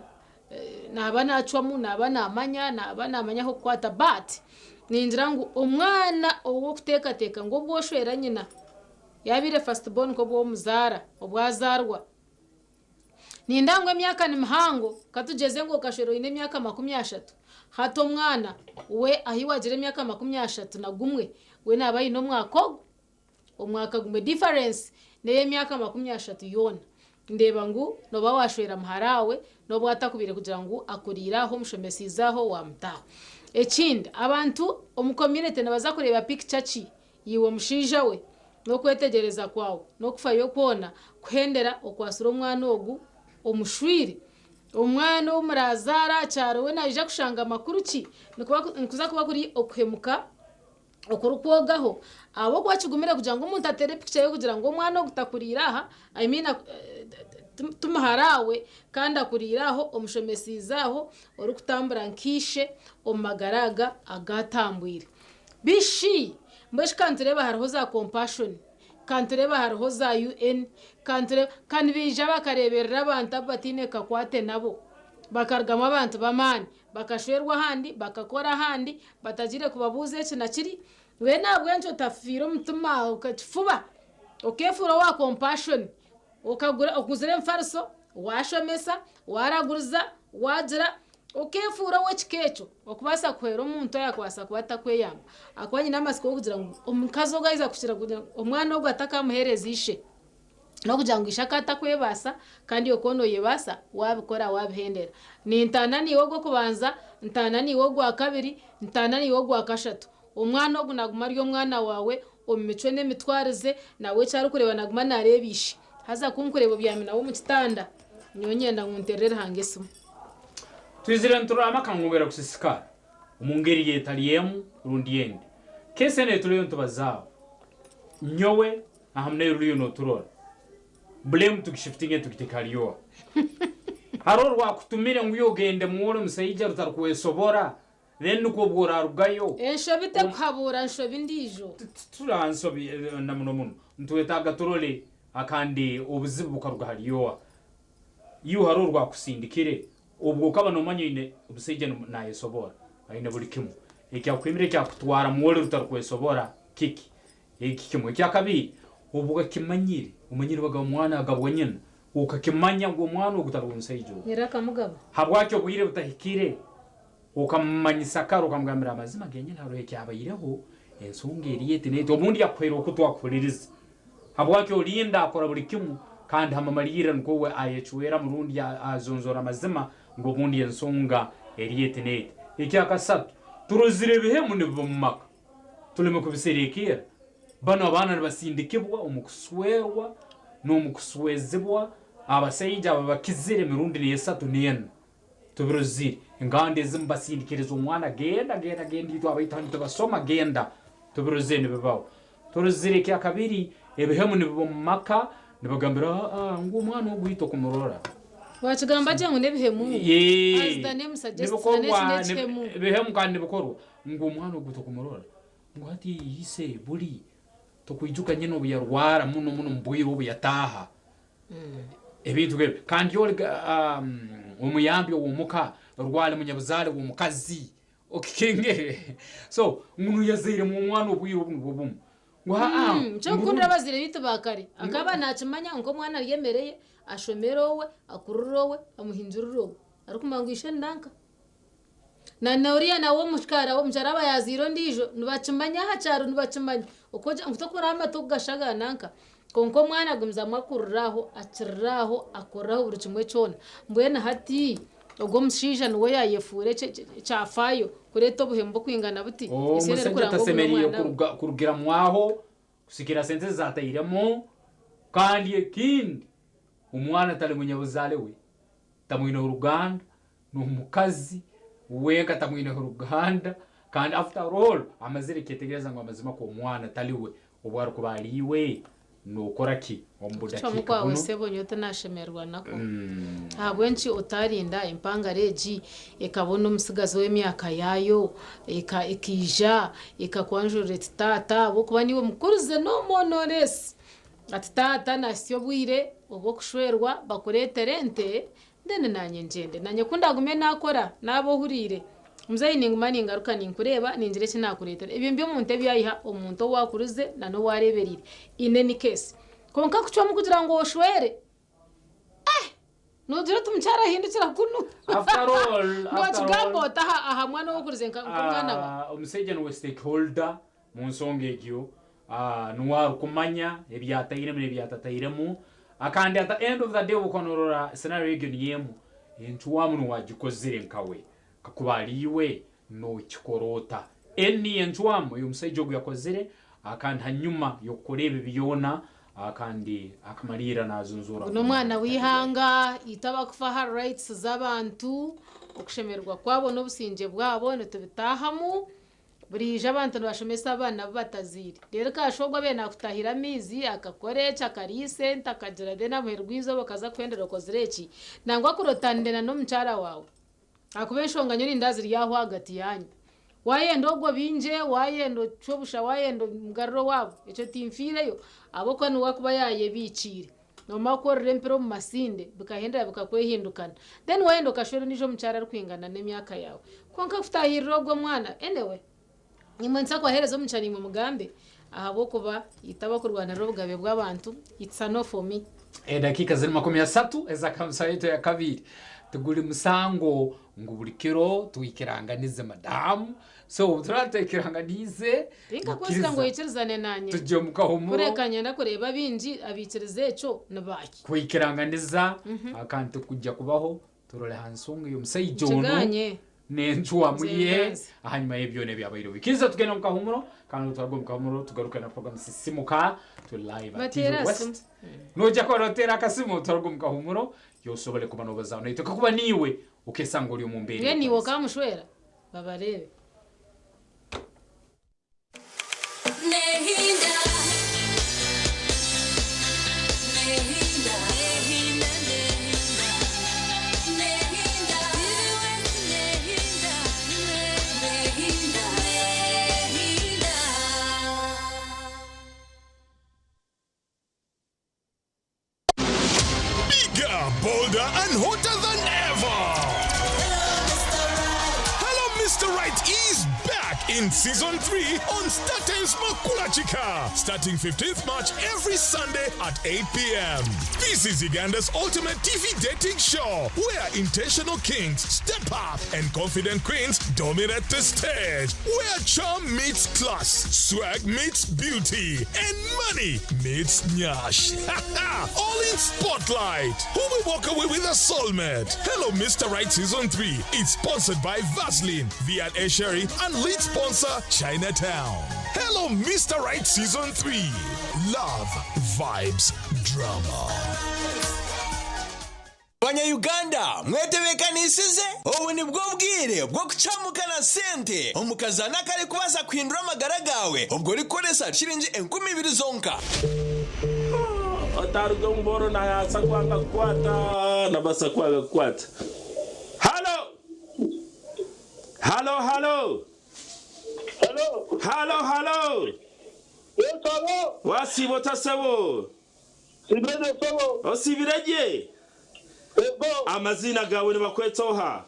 Speaker 1: nabana acwamu nabana amanya ho kwata but ninjira ngo umwana owo kutekateka ngo bwoshwera nyina yabire first born ko bwo muzara obwazarwa nindangwe emyaka ni mhango katugeze ngo kashero ine emyaka 30 hato mwana we ahiwagire emyaka 30 na gumwe we nabayi no mwako omwaka gumwe difference ne emyaka 30 yona ndeba ngo no bawashwera maharawe no bwatakubire kugira ngo akuriraho mushomesizaho wamtaho. Ekindi abantu omucommunity nabaza kureba picture chi yiwe mushija we no kwetegereza kwawo no kufayo kona kuhendera okwasura umwana ogu omushwiri umwana w'umurazara cyaro we naje kushanga makuru ki nikuza kuba kuri okuhemuka okurukwogaho abo kwakigumira kugira ngo umuntu atere picture yo kugira ngo umwana ogutakurira aha I mean tumaharawe kandi akuriraho omushomesizaho ori kutambura nkishe omagaraga agatambwire bishi mbesh kantureba hariho za compassion kantureba hariho za UN kandi bija bakareberera abantu abatine kakwate nabo bakargama abantu bamani bakashwerwa handi bakakora handi batagire kubabuze cyo nakiri we nabwo nco tafiro mutuma ukafuba okefura wa compassion ukagura okuzire mfarso washomesa waraguriza wagira okefura wachikecho okubasa kwera umuntu yakwasa kubata kweyanga akwanye namasiko kugira ngo omukazo gaiza kushira kugira omwana ogwo atakamuhereza ishe no kugira ngo ishaka atakwebasa kandi yokono yebasa wabikora wabihendera ni ntanani wogo kubanza ntanani wogo akabiri ntanani wogo akashatu umwana ogwo naguma ryo mwana wawe omico nemitwarize nawe cyari kureba naguma narebishe haza kunkureba byamina wo mu kitanda nyonyenda nkunterera hangeso
Speaker 2: twizire nturama kangubera kusisika umungeri yetaliyemu rundiyende kese ne turiyo ntubazaho nyowe ahamne ruriyo no turora blame tukishiftinge tukitekaliyo harorwa kutumire nguyogende muwore musayija rutarukwesobora then nuko bwora rugayo
Speaker 1: enshabite kuhabura nshobi ndijo
Speaker 2: turansobi namuno ntwetaga turole akandi obuzibu bukarugahaliyo iyo harorwa kusindikire ubwo kabano manyine ubusije naye sobora ayine buri kimwe ikya kwimire cya kutwara muwore rutarukwesobora kiki iki kimwe cya kabiri ubwo kimanyire umanyire baga umwana agabwo nyina ukakimanya ngo umwana ugutarunseyijo
Speaker 1: nyiraka mugabo
Speaker 2: habwacyo buyire butahikire ukamanyisa karo kamgambira amazima genye naro cyabayireho ensungeri yete neto ubundi yakwera ukutwakuririza habwacyo linda akora buri kimwe kandi hamamarira ngo we ayechwera murundi azonzora amazima ngo bundi ensonga eriyete nete icyakasatu turuzire bihemu nibumaka tulime kubiserekera bano abana basindikibwa umukuswerwa no mukuswezibwa abasayija babakizire mirundi nesatu niyena tubiruzire ingande zimbasindikiriza umwana genda yitwa abayitani tubasoma genda tubiruzene bibaho turuzire kya kabiri ebihemu nibumaka nibagambira ngo umwana wo guhita kumurora
Speaker 1: wachigamba je ngo nebihemu as the name suggests nebihemu
Speaker 2: bihemu kandi bikorwa ngo umwana wo guhita kumurora ngo ati yise buri tukwijuka nyine ubuyarwara muno mbuyiro ubuyataha ebintu gebe kandi yo umuyambi wumuka rwale munyabuzale wumukazi okikenge so umuntu yazire mu mwana ubuyiro bumwe ngo
Speaker 1: cyo kundira bazire bitubakare akaba nacimanya ngo mwana yemereye ashomerowe akururowe amuhinjururowe arikumangisha ndanka na nauriya nawo mushkara wo mjaraba yaziro ndijo nubacimanya hacaro nubacimanya ukoje ngutokora amato gashaga nanka konko mwana gumza makurraho acirraho akoraho buri kimwe cyona mbwena hati ubwo mushija nuwe yayefure cyafayo kureto buhembo kwingana buti
Speaker 2: isere kuranga semeriye kurugira mwaho kusikira sente zatayiramo kandi ekindi umwana tali munyabuzale we tamwino uruganda n'umukazi wenga tamwino uruganda kandi after all amazire ketegereza ngo amazima ko umwana tali we ubwara kubaliwe nukora ki ombuda
Speaker 1: ki kwa wesebo nyote nashemerwa nako habwenchi utarinda impanga reji ekabona umusigazo w'emyaka yayo ikija ikakwanjure tata bokuba niwe mukuruze no monores ati tata nasyo bwire ubwo kushwerwa bakureterente ndene nanye njende nanye kundagume nakora nabo hurire mzayi ningumani ngaruka ninkureba ninjire kinakuretera ibyo mbyo munte byayiha omuntu wakuruze nano wareberire ineni case konka kucwa mu kugira ngo oshwere nujira tumchara hindukira kunu
Speaker 2: after all
Speaker 1: gambo taha aha mwana wo kuruze nkana ba
Speaker 2: umuseje no stakeholder mu nsonge egyo nuwa kumanya ebyatayire muri ebyatatayiremu akandi at the end of the day ukonorora scenario egyo niyemu entuwa mu wagikozire nkawe kakubaliwe no kikorota eni entuwa yo museje ogyo yakozire akandi hanyuma yo kureba biyona akandi akamarira nazunzura
Speaker 1: no mwana wihanga itaba kufaha rights z'abantu okushemerwa kwabo no businje bwabo no tubitahamu burije abantu bashomesa abana batazire rero kashobwa bena kutahira mizi akakorecha akarise ntakagera dena muherwizo bakaza kwendera kozireki nangwa kurotandena no mchara wawe akubeshonga nyoni ndaziri yaho hagati yanyu wayendo ogwo binje wayendo chobusha wayendo mgarro wabo echo timfireyo aboko ni wakuba yaye bicire no makorre mpero mu masinde bikahendera bikakwehindukana then wayendo kashoro nijo mchara rukwingana nemyaka yawe konka kutahira ogwo mwana anyway nimwenza kwa herezo mchani mu mugambe ahaboko ba itaba kurwana robugabe bw'abantu it's no for me
Speaker 2: dakika ziri 30 eza kamsaito ya kabiri tuguri musango nguburikiro tuikiranganize madam so turatekiranganize
Speaker 1: rinka kwasika ngo yikirizane nanye
Speaker 2: tujye mukahumuro
Speaker 1: kurekanya ndakureba binji abikirize eco nabaki
Speaker 2: kuikiranganiza akantu kujya kubaho turole hansungu yo musayijono nenjuwa muye ahanyuma y'ibyo ne byabayiro bikiza tugenda mukahumuro kandi turagomba mukahumuro tugaruka na program sisimuka to live at TV West noja ko rotera akasimu turagomba mukahumuro yosobole kuba nobaza no itoka kuba niwe ukesanga uri mu mbere
Speaker 1: ni wo kamushwera babarebe nehinda
Speaker 11: bolder and hotter than ever. Hello, Mr. Right is back in season 3 on StarTimes Makula Chika, starting 15th March every Sunday at 8 p.m. This is Uganda's ultimate TV dating show where intentional kings step up and confident queens dominate the stage, where charm meets class, swag meets beauty, and money meets nyash. All in Spotlight. Who will walk away with a soulmate? Hello, Mr. Right Season 3. It's sponsored by Vaseline, Viat Sherry, and lead sponsor Chinatown. Hello, Mr. Right Season 3. Love, vibes, drama.
Speaker 18: Banya-Uganda, mwetebekanisize ubu ni bwo bwire bwo kucamukana sente omukazana kare kubasa kwindura amagara gawe ubwo rikoresa shiringi 20,000 zonka.
Speaker 12: Ataruga mboro na yasa kwanga kwata na basa kwanga kwata. Hello. Hello, hello.
Speaker 13: Hello.
Speaker 12: Hello, hello.
Speaker 13: Yes, hello.
Speaker 12: Wasi botasabo.
Speaker 13: Sibirege sabo.
Speaker 12: Osibirege. Amazina gawe ni bakwetoha.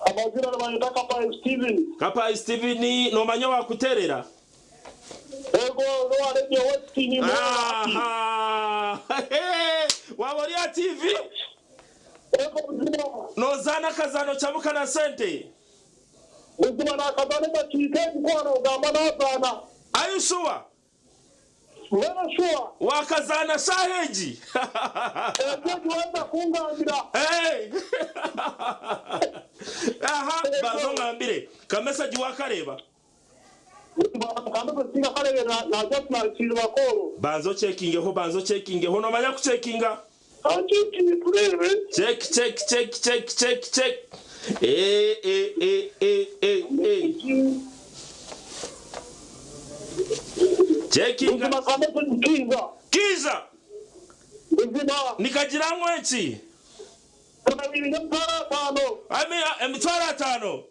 Speaker 13: Amazina n'abanyita Kapa Steven.
Speaker 12: Kapa Steven no manyo wakuterera.
Speaker 13: Ego no arebye Westini.
Speaker 12: Aha. Waboria TV.
Speaker 13: Ego
Speaker 12: nozana kazano chamuka na sente.
Speaker 13: Uzima na kazano bachike kwano gamba na zana.
Speaker 12: Are you sure?
Speaker 13: Mbona shua?
Speaker 12: Wakazana shaheji.
Speaker 13: Tuweza kuunganira.
Speaker 12: Hey. Aha, bazo ngambire. Kamesa jiwakareba. Banzo checking ho no manya ku checkinga. Check. Checking. Kiza. Nikajirango enchi. Emitwara tano.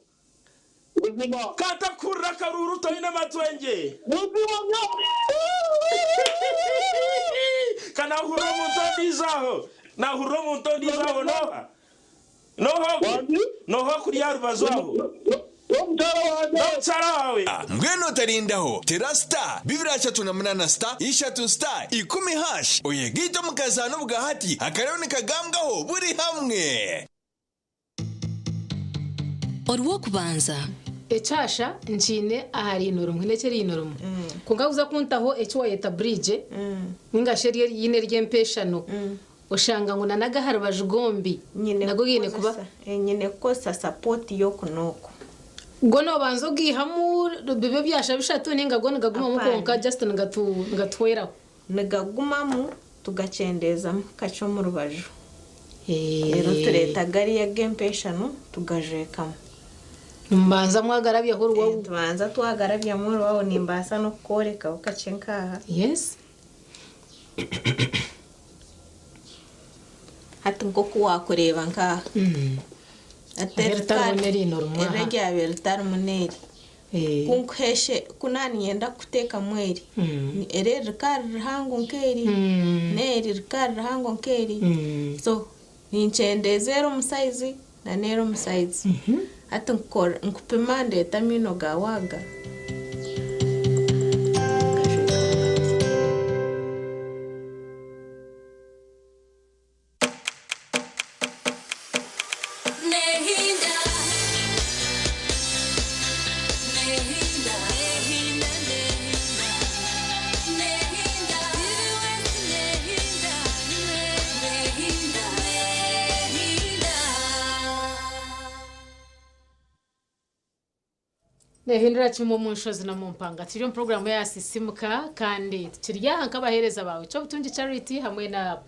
Speaker 12: Kata kurra karuru to ina matwenje. Kana huro muntondizaho. Na huro muntondizaho noha. Noho kuri yarubazwaho.
Speaker 18: Ngweno tarindaho terasta bibirasha tunamunana star ishatu star 10 hash oyegito mukazano bugahati akarone kagambwaho buri hamwe.
Speaker 19: Orwo kubanza
Speaker 1: echasha nchine ahari inorumwe nekeri inorumwe kungabuza kuntaho echo wayeta bridge ngasheri yine ryempeshano ushanga ngo nanaga harubajugombi nago gine kuba
Speaker 21: nyine kosa support yo kunoko
Speaker 1: gono banzo gihamu bebe byasha bishatu ninga gono gaguma mu konka just ngatwera
Speaker 21: nagaguma mu tugacendeza kacho mu rubaju rero tureta gari ya gempeshano tugajekamo
Speaker 1: mbanza mwagarabye ho ruwo
Speaker 21: tubanza twagarabye mu ruwo nimbasa no koreka ukacenkaha
Speaker 1: yes
Speaker 21: hatungo kuwakoreba nkaha
Speaker 1: atertar muneri normal
Speaker 21: erege abertar muneri kunkheshe kunani yenda kuteka mweri ere rikar hango nkeri neri rikar hango nkeri so ninchende zero musaizi na nero musaizi atunkor nkupimande tamino gawaga
Speaker 1: Nehindura chimo munshozi na mumpanga tiriyo program ya sisimuka kandi kirya hankabahereza bawe cyo butungi charity hamwe na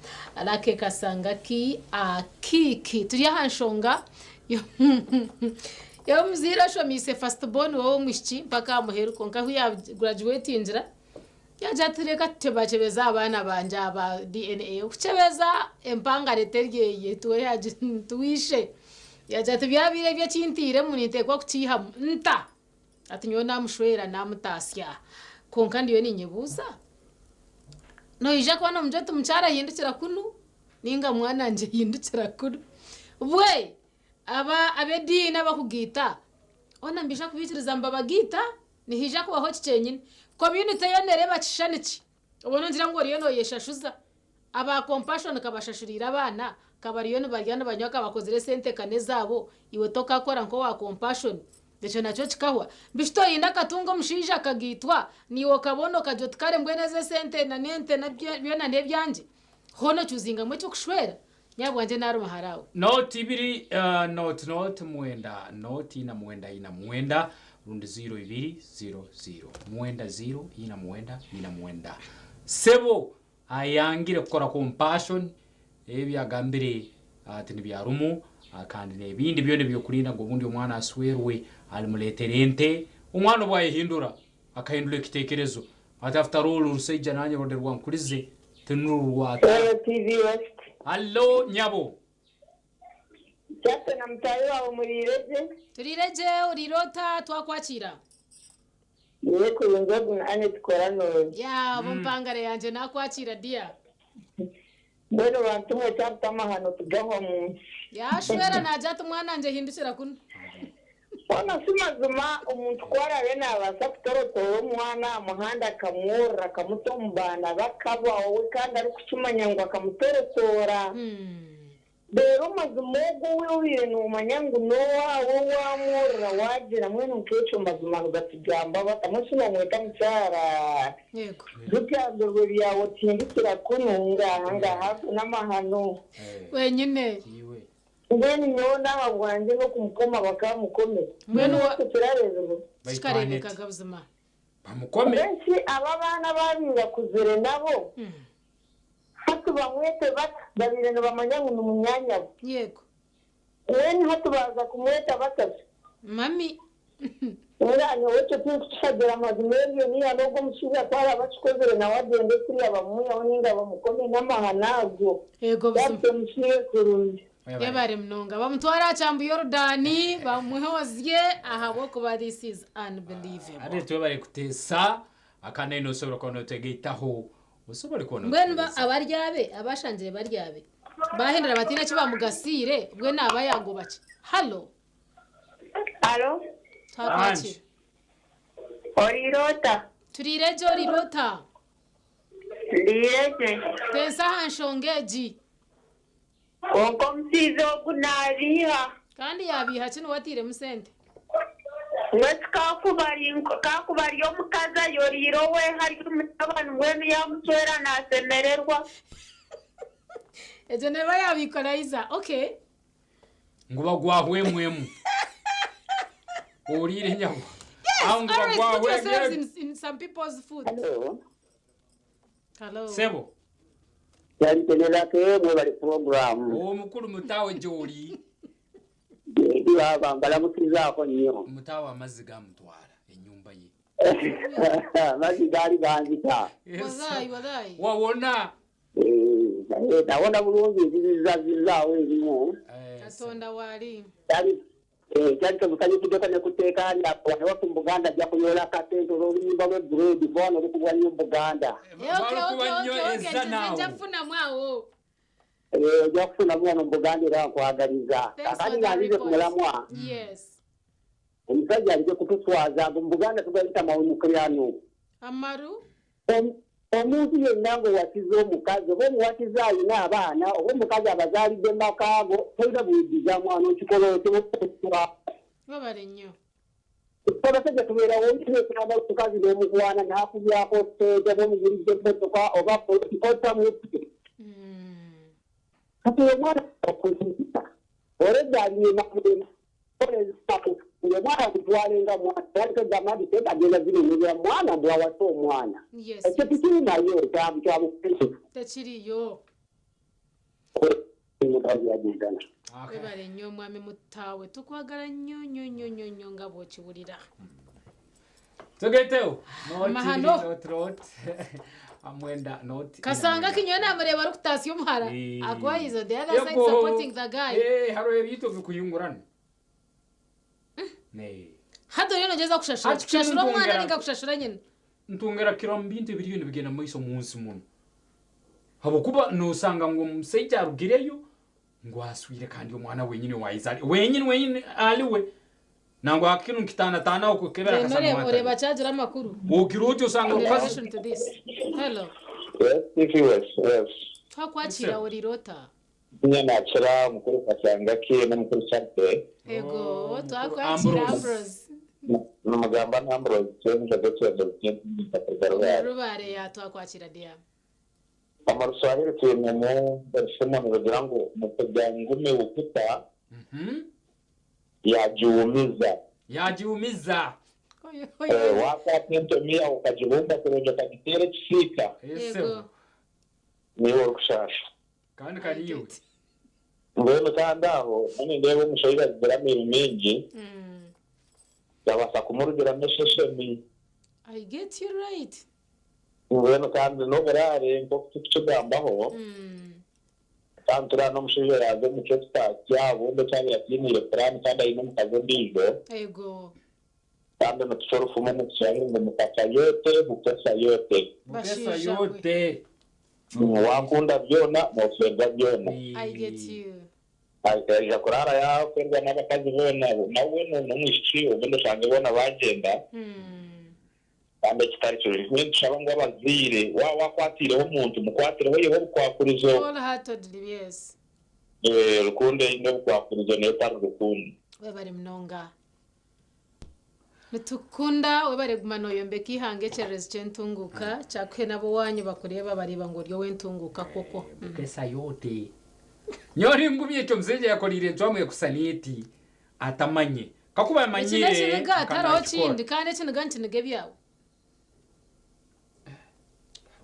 Speaker 1: Lake Kasangaki akiki tiriya hanshonga yo mzira sho mise first born wo mwishi mpaka muheru konka huya graduate injira yajatireka tebachebeza abana banje aba DNA uchebeza empanga reterye yetuwe tuwishe yajatibya bya chintire munite kwa kuchiha nta atinyo namushwera namutasya konka ndiyo ninyebuza no ija kwana mjoto mchara yindukira kunu ninga mwana nje yindukira kunu bwe aba abedi n'abakugita ona mbisha kubitiriza mbabagita nihija kubaho cyenyine community yo nereba cishanici ubona ngira ngo riyo no yeshashuza aba compassion kabashashurira abana kabariyo n'abaryana banyoka bakozere sente kane zabo iwe toka kora nko wa compassion Decho nacho chikahwa bishto yinda katungo mshija kagitwa niwo kabono kajotkare mbweneze sente na nente na byona nebyanje hono chuzinga mwe cyo kushwera nyabwanje naro maharawe
Speaker 2: note ibiri note mwenda note ina mwenda rundi 0200 mwenda 0 ina mwenda sebo ayangire kukora compassion ebyagambire ati nibyarumu kandi nebindi byone byokurinda ngo bundi umwana aswerwe alimuleterente umwana bwayihindura akahindura ikitekerezo atafta role rusejja nanye roderwa nkurize tenurwa
Speaker 3: TV West
Speaker 2: allo nyabo
Speaker 3: cyate na mtayo wa
Speaker 1: turireje urirota twakwakira
Speaker 3: niwe kulunga gunanye tukorano
Speaker 1: ya bumpangare yanje nakwakira dia
Speaker 3: Bero bantu mwe cyatama hano tugaho mu
Speaker 1: yashwera najata umwana nje hindukira kuno
Speaker 3: Ona simazuma umuntu kwara bena abasa kutorotoro umwana muhanda kamwora kamutombana bakaba wowe kandi ari kucumanya ngo akamutorotoro rero mazumugu w'ibintu umanyangu nowa wo wamurra wagira mwene ukecho mazuma rugatugamba batamushina mweta mucyara
Speaker 1: yego
Speaker 3: dutyagurwe byawo tindikira kununga hanga hafi n'amahano
Speaker 1: wenyine
Speaker 3: ngene nyona habwanje no kumukoma bakamukome
Speaker 1: mwene wa
Speaker 3: turarezero
Speaker 1: shikarebeka gabuzima
Speaker 2: bamukome
Speaker 3: benshi aba bana babinga kuzere nabo hatu bamwete bata babireno bamanyangu n'umunyanya
Speaker 1: yego
Speaker 3: wene hatu baza kumweta batatu
Speaker 1: mami
Speaker 3: Ngani wote tushagera mazimeri ni anogo mushiza para bachikozere na wagende kuri abamuya oninga bamukome n'amahanago
Speaker 1: yego
Speaker 3: bamushiye kurundi
Speaker 1: yabare mnonga bamutwara cyambu Yordani bamuhozye ahabo kuba this is unbelievable
Speaker 2: ari twe bari kutesa akana no sobora kono tegitaho usobora kono
Speaker 1: ngwenba abaryabe abashangiye baryabe bahindira batina kiba mugasire bwe nabayango bace hallo Takwakira.
Speaker 3: Orirota.
Speaker 1: Turireje orirota.
Speaker 3: Lireje.
Speaker 1: Tensa hanshongeji.
Speaker 3: Onko msizo kunariha.
Speaker 1: Kandi yabiha kino watire musente.
Speaker 3: Kakubari omukaza yorirowe hari umutabana mwene yamuchera nasemererwa.
Speaker 1: Ejo neba yabikora iza. Okay.
Speaker 2: Nguba gwahwe mwemu. Orire nyawo.
Speaker 1: Yes, always put yourselves in some people's food. Hello.
Speaker 2: Sebo.
Speaker 6: Yari tenela ke bali program.
Speaker 2: Mukuru mutawe joli.
Speaker 6: Ndi bambala mukiza ko nyo.
Speaker 2: Mutawa amaziga mutwara enyumba ye.
Speaker 6: Mazigari ganzita.
Speaker 1: Wadai.
Speaker 2: Wawona.
Speaker 6: Ndabona bulungi zizawe zimo.
Speaker 1: Katonda wali.
Speaker 6: Cyari tumukanye kidoko ne kuteka ndapo ne wakumbuganda bya kunyola katento robimba we bread bono rukugwa nyo buganda
Speaker 1: Okay, njafuna mwawo
Speaker 6: bya kufuna mwana buganda ra kwagariza akani yangize kumulamwa
Speaker 1: yes
Speaker 6: umusaje alije kutuswaza buganda tugalita mawuni kriano
Speaker 1: amaru
Speaker 6: omuntu yenango watizo mukazi bo muwatiza ina abana obo mukazi abazali de makago toida budiza mwana chikolo cyo
Speaker 1: babare nyo
Speaker 6: Kwa sababu tuwera wonke kama mukazi no mukwana nta kubyako teje bo mugirije potoka oba politikota muti Hapo mwana kuzinta ore dali makuru ore sapo uye mwana kutwalenga mwana ariko jamadi teka genda zile ni mwana bwa wato mwana
Speaker 1: yes
Speaker 6: ese tikiri nayo tabu tabu
Speaker 1: tachiri yo
Speaker 6: mukazi yagindana
Speaker 1: babare nyo mwami mutawe tukwagara nyo ngabo kiburira
Speaker 2: Togeteo
Speaker 1: mahano
Speaker 2: not amwenda not
Speaker 1: kasanga kinyona mureba ari kutasiyo muhara akwayizo the other side supporting the guy
Speaker 2: haro yito kuyungurana
Speaker 1: hado rero ngeza kushashura mwana ninga kushashura nyine
Speaker 2: ntungera kirombinte biri bigena mwiso munsi muno habo kuba no sanga ngo museja rugireyo ngo aswire kandi umwana wenyine wayizali wenyine aliwe nango akinu kitana tana uko kebera kasama
Speaker 1: mwana ore bacagira amakuru
Speaker 2: ukiruti usanga
Speaker 1: ukazi hello
Speaker 6: yes
Speaker 1: twakwakira orirota
Speaker 6: nyana chira mukuru kasanga ke na mukuru charte
Speaker 1: ego twakwakira Ambrose
Speaker 6: namagamba Ambrose cyenje cyo
Speaker 1: rubare ya twakwakira dia
Speaker 6: amaruswahili tuyememo barishemo kugira ngo mukajyangume ukuta
Speaker 2: yajiumiza
Speaker 6: wakatentomia ukajibumba kurojo kagitere kifika
Speaker 2: yego
Speaker 6: niwo rukushasha
Speaker 2: kandi kariyo
Speaker 6: mbona kandaho none ndebe umushayira ziramira mengi yabasa kumurugera mesheshemi
Speaker 1: I get you right
Speaker 6: mbona kandi no barare ngo tukigambaho tantura no mushije yaje mu cyesta cyabo ndo cyari yakinire plan kandi ino mukazo ndizo
Speaker 1: ego
Speaker 6: kandi no tsorufuma mu cyari ngo mukata yote mukasa yote wakunda byona mofega byona
Speaker 1: I get you
Speaker 6: ya kurara ya kwenda n'abakazi bona nawe no mwishi ubwo shange bona bagenda kandi kitari cyo ni cyabanga abazire wakwatire ho umuntu mukwatire ho yeho kwakurizo
Speaker 1: all heartedly yes
Speaker 6: rukundo ino kwakurije neta rukundo
Speaker 1: we bari mnonga nitukunda we bari gumano yombe kihange cereza centunguka cyakwe nabo wanyu bakureba bariba ngo ryo wentunguka koko
Speaker 2: pesa yote nyori ngumye cyo mzeje yakorire ntwamwe kusaniti atamanye kakuba yamanyire
Speaker 1: ikine gataraho kindi kandi kino gantinige byawo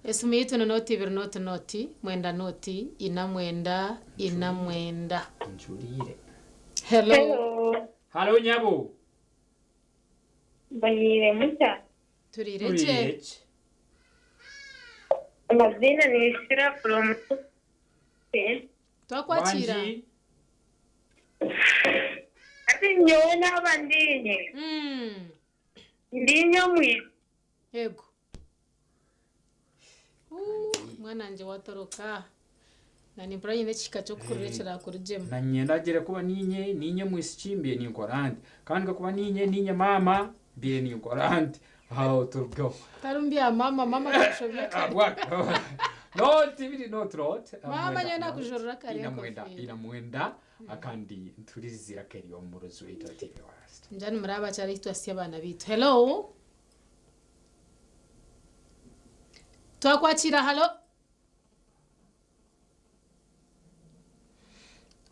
Speaker 1: Esumiyito no noti bir noti mwenda noti ina mwenda
Speaker 2: njurire
Speaker 3: Hello.
Speaker 2: nyabo
Speaker 3: Bayire mucha.
Speaker 1: Turireje.
Speaker 3: Amazina ni Shira from
Speaker 1: Twakwakira.
Speaker 3: Ati nyona bandinye. Ndinyo mwi.
Speaker 1: Yego. Mwana nje watoroka. Nani bra yine chikacho kurekera kuri gem.
Speaker 2: Na nyenda gere kuba ninye mwisikimbiye ni korandi kandi kuba ninye mama biye ni korandi how to go
Speaker 1: Tarumbia mama kashobye kare.
Speaker 2: No tibiri no trot
Speaker 1: Mama nyana kujorora kare
Speaker 2: ina mwenda akandi turizira keri omurozo ito TV West
Speaker 1: njani muraba cyari twasiye abana bitu. Hello. Twakwakira halo.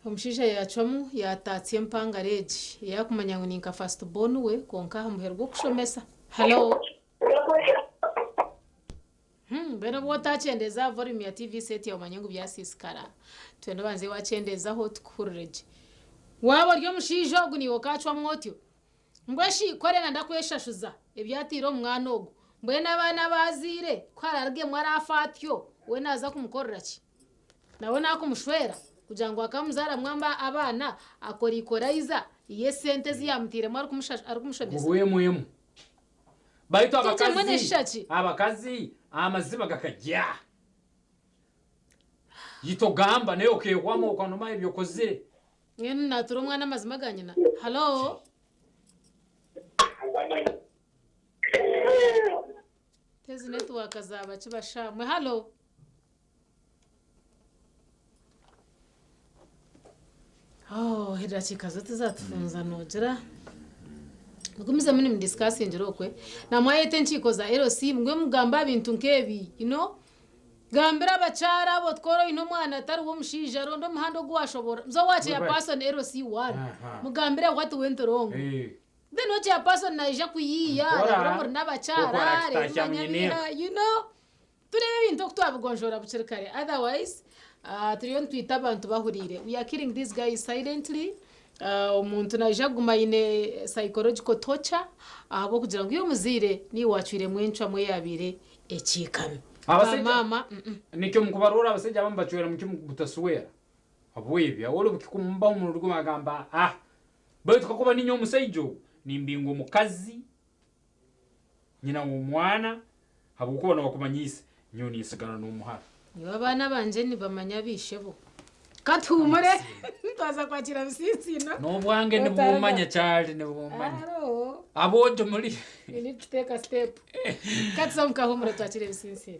Speaker 1: Omushisha yachomu yatatse mpanga reji yakumanya ngo ninka fast born we konka hamuherwa kushomesa. Hello. Beno bwotachendeza volume ya TV set ya manyangu byasiskara. Twende banze wachendeza ho tukureje. Wabo ryo mushijo guniwo kacwa mwotyo. Ngweshi korena ndakweshashuza ebyatiro mwana ogo. Mbwena abana bazire kwararge mwarafatyo we naza kumukorera ki. Nawe nakumushwera kugira ngo akamuzara mwamba abana akorikoraiza iye sente ziyamutire mwari kumushomeza.
Speaker 2: Uwe muhemu. Baito abakazi amaziba gakajya. Yitogamba nayo kekwamo kwanoma ibyo kozire.
Speaker 1: Ngene naturo mwana mazima ganyina. Hello. Tezi network azaba kibashamwe. Hello. Oh, hira chikazo tuzatufunza nogera. Ngumiza muni mdiscussing njirokwe. Na mwayete nchiko za LC mwe mugamba bintu nkebi, you know? Gambira bachara abo tworo ino mwana atari wo mushija rondo muhando gwashobora. Mzo wache ya person LC1. Mugambira watu went wrong. Then wache ya person na ija kuyiya, ya n'abachara, you know? Turebe bintu twabgonjora bucirikare. Otherwise, turiyo twita abantu bahurire. We are killing these guys silently. Umuntu naje guma ine psychological torture abo kugira ngo iyo muzire ni wacire mwenca mwe yabire ekikame.
Speaker 2: Mama nicyo mukubarura abasejja bambacwera mu kimu butasuwera. Abwebya wolo bukikumba mu rugo magamba baito kakuba ninyo musaijo nimbingo mukazi nyina umwana habukubona bakumanyise nyoni isigana n'umuhara.
Speaker 1: Niba abana banje ni bamanya bishebo. Katumure twaza kwakira bisitsino
Speaker 2: no bwange ni bumanya cyane ni bumanya aboje muri
Speaker 1: you need to take a step katsa mukahumure twakire bisitsino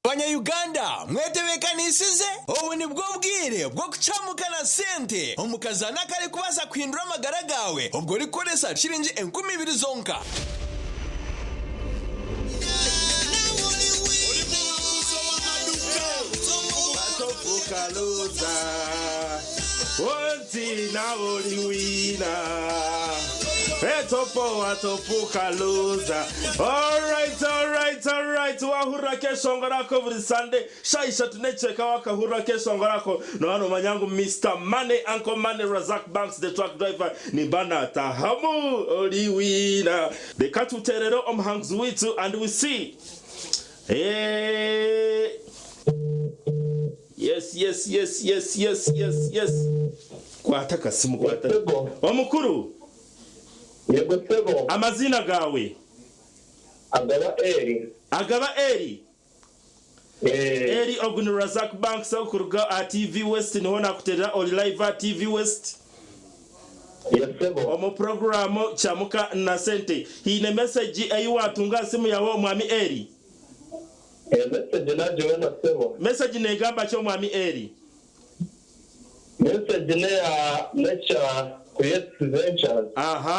Speaker 18: Banyayuganda mwetebekanisize ubu ni bwo bwire bwo kucamukana sente omukazana kare kubaza kwindura amagara gawe ubwo rikoresa shiringi 20,000 zonka.
Speaker 12: Atopuka loza. Alright. Wahura kesongorako buri Sunday. Shaisha tunecheka wakahura kesongorako. No hano manyangu Mr. Money, Uncle Money, Razak Banks, the truck driver. Nibana tahamu oliwina. The katu terero omhangs witu and we see. Hey. Yes. Kwataka simu kwataka. Omukuru.
Speaker 6: Yego sebo.
Speaker 12: Amazina gawe.
Speaker 6: Agaba Eri.
Speaker 12: Eri Eri oguni Razak Banks okuruga TV West niho nakuterera oli live TV West. Omo programu chamuka na sente. Hine message ayi watunga simu yawe mwami Eri.
Speaker 6: Message na jewe na sebo.
Speaker 12: Message negamba cyo mwami Eri.
Speaker 6: Message ne ya lecture create ventures.
Speaker 12: Aha.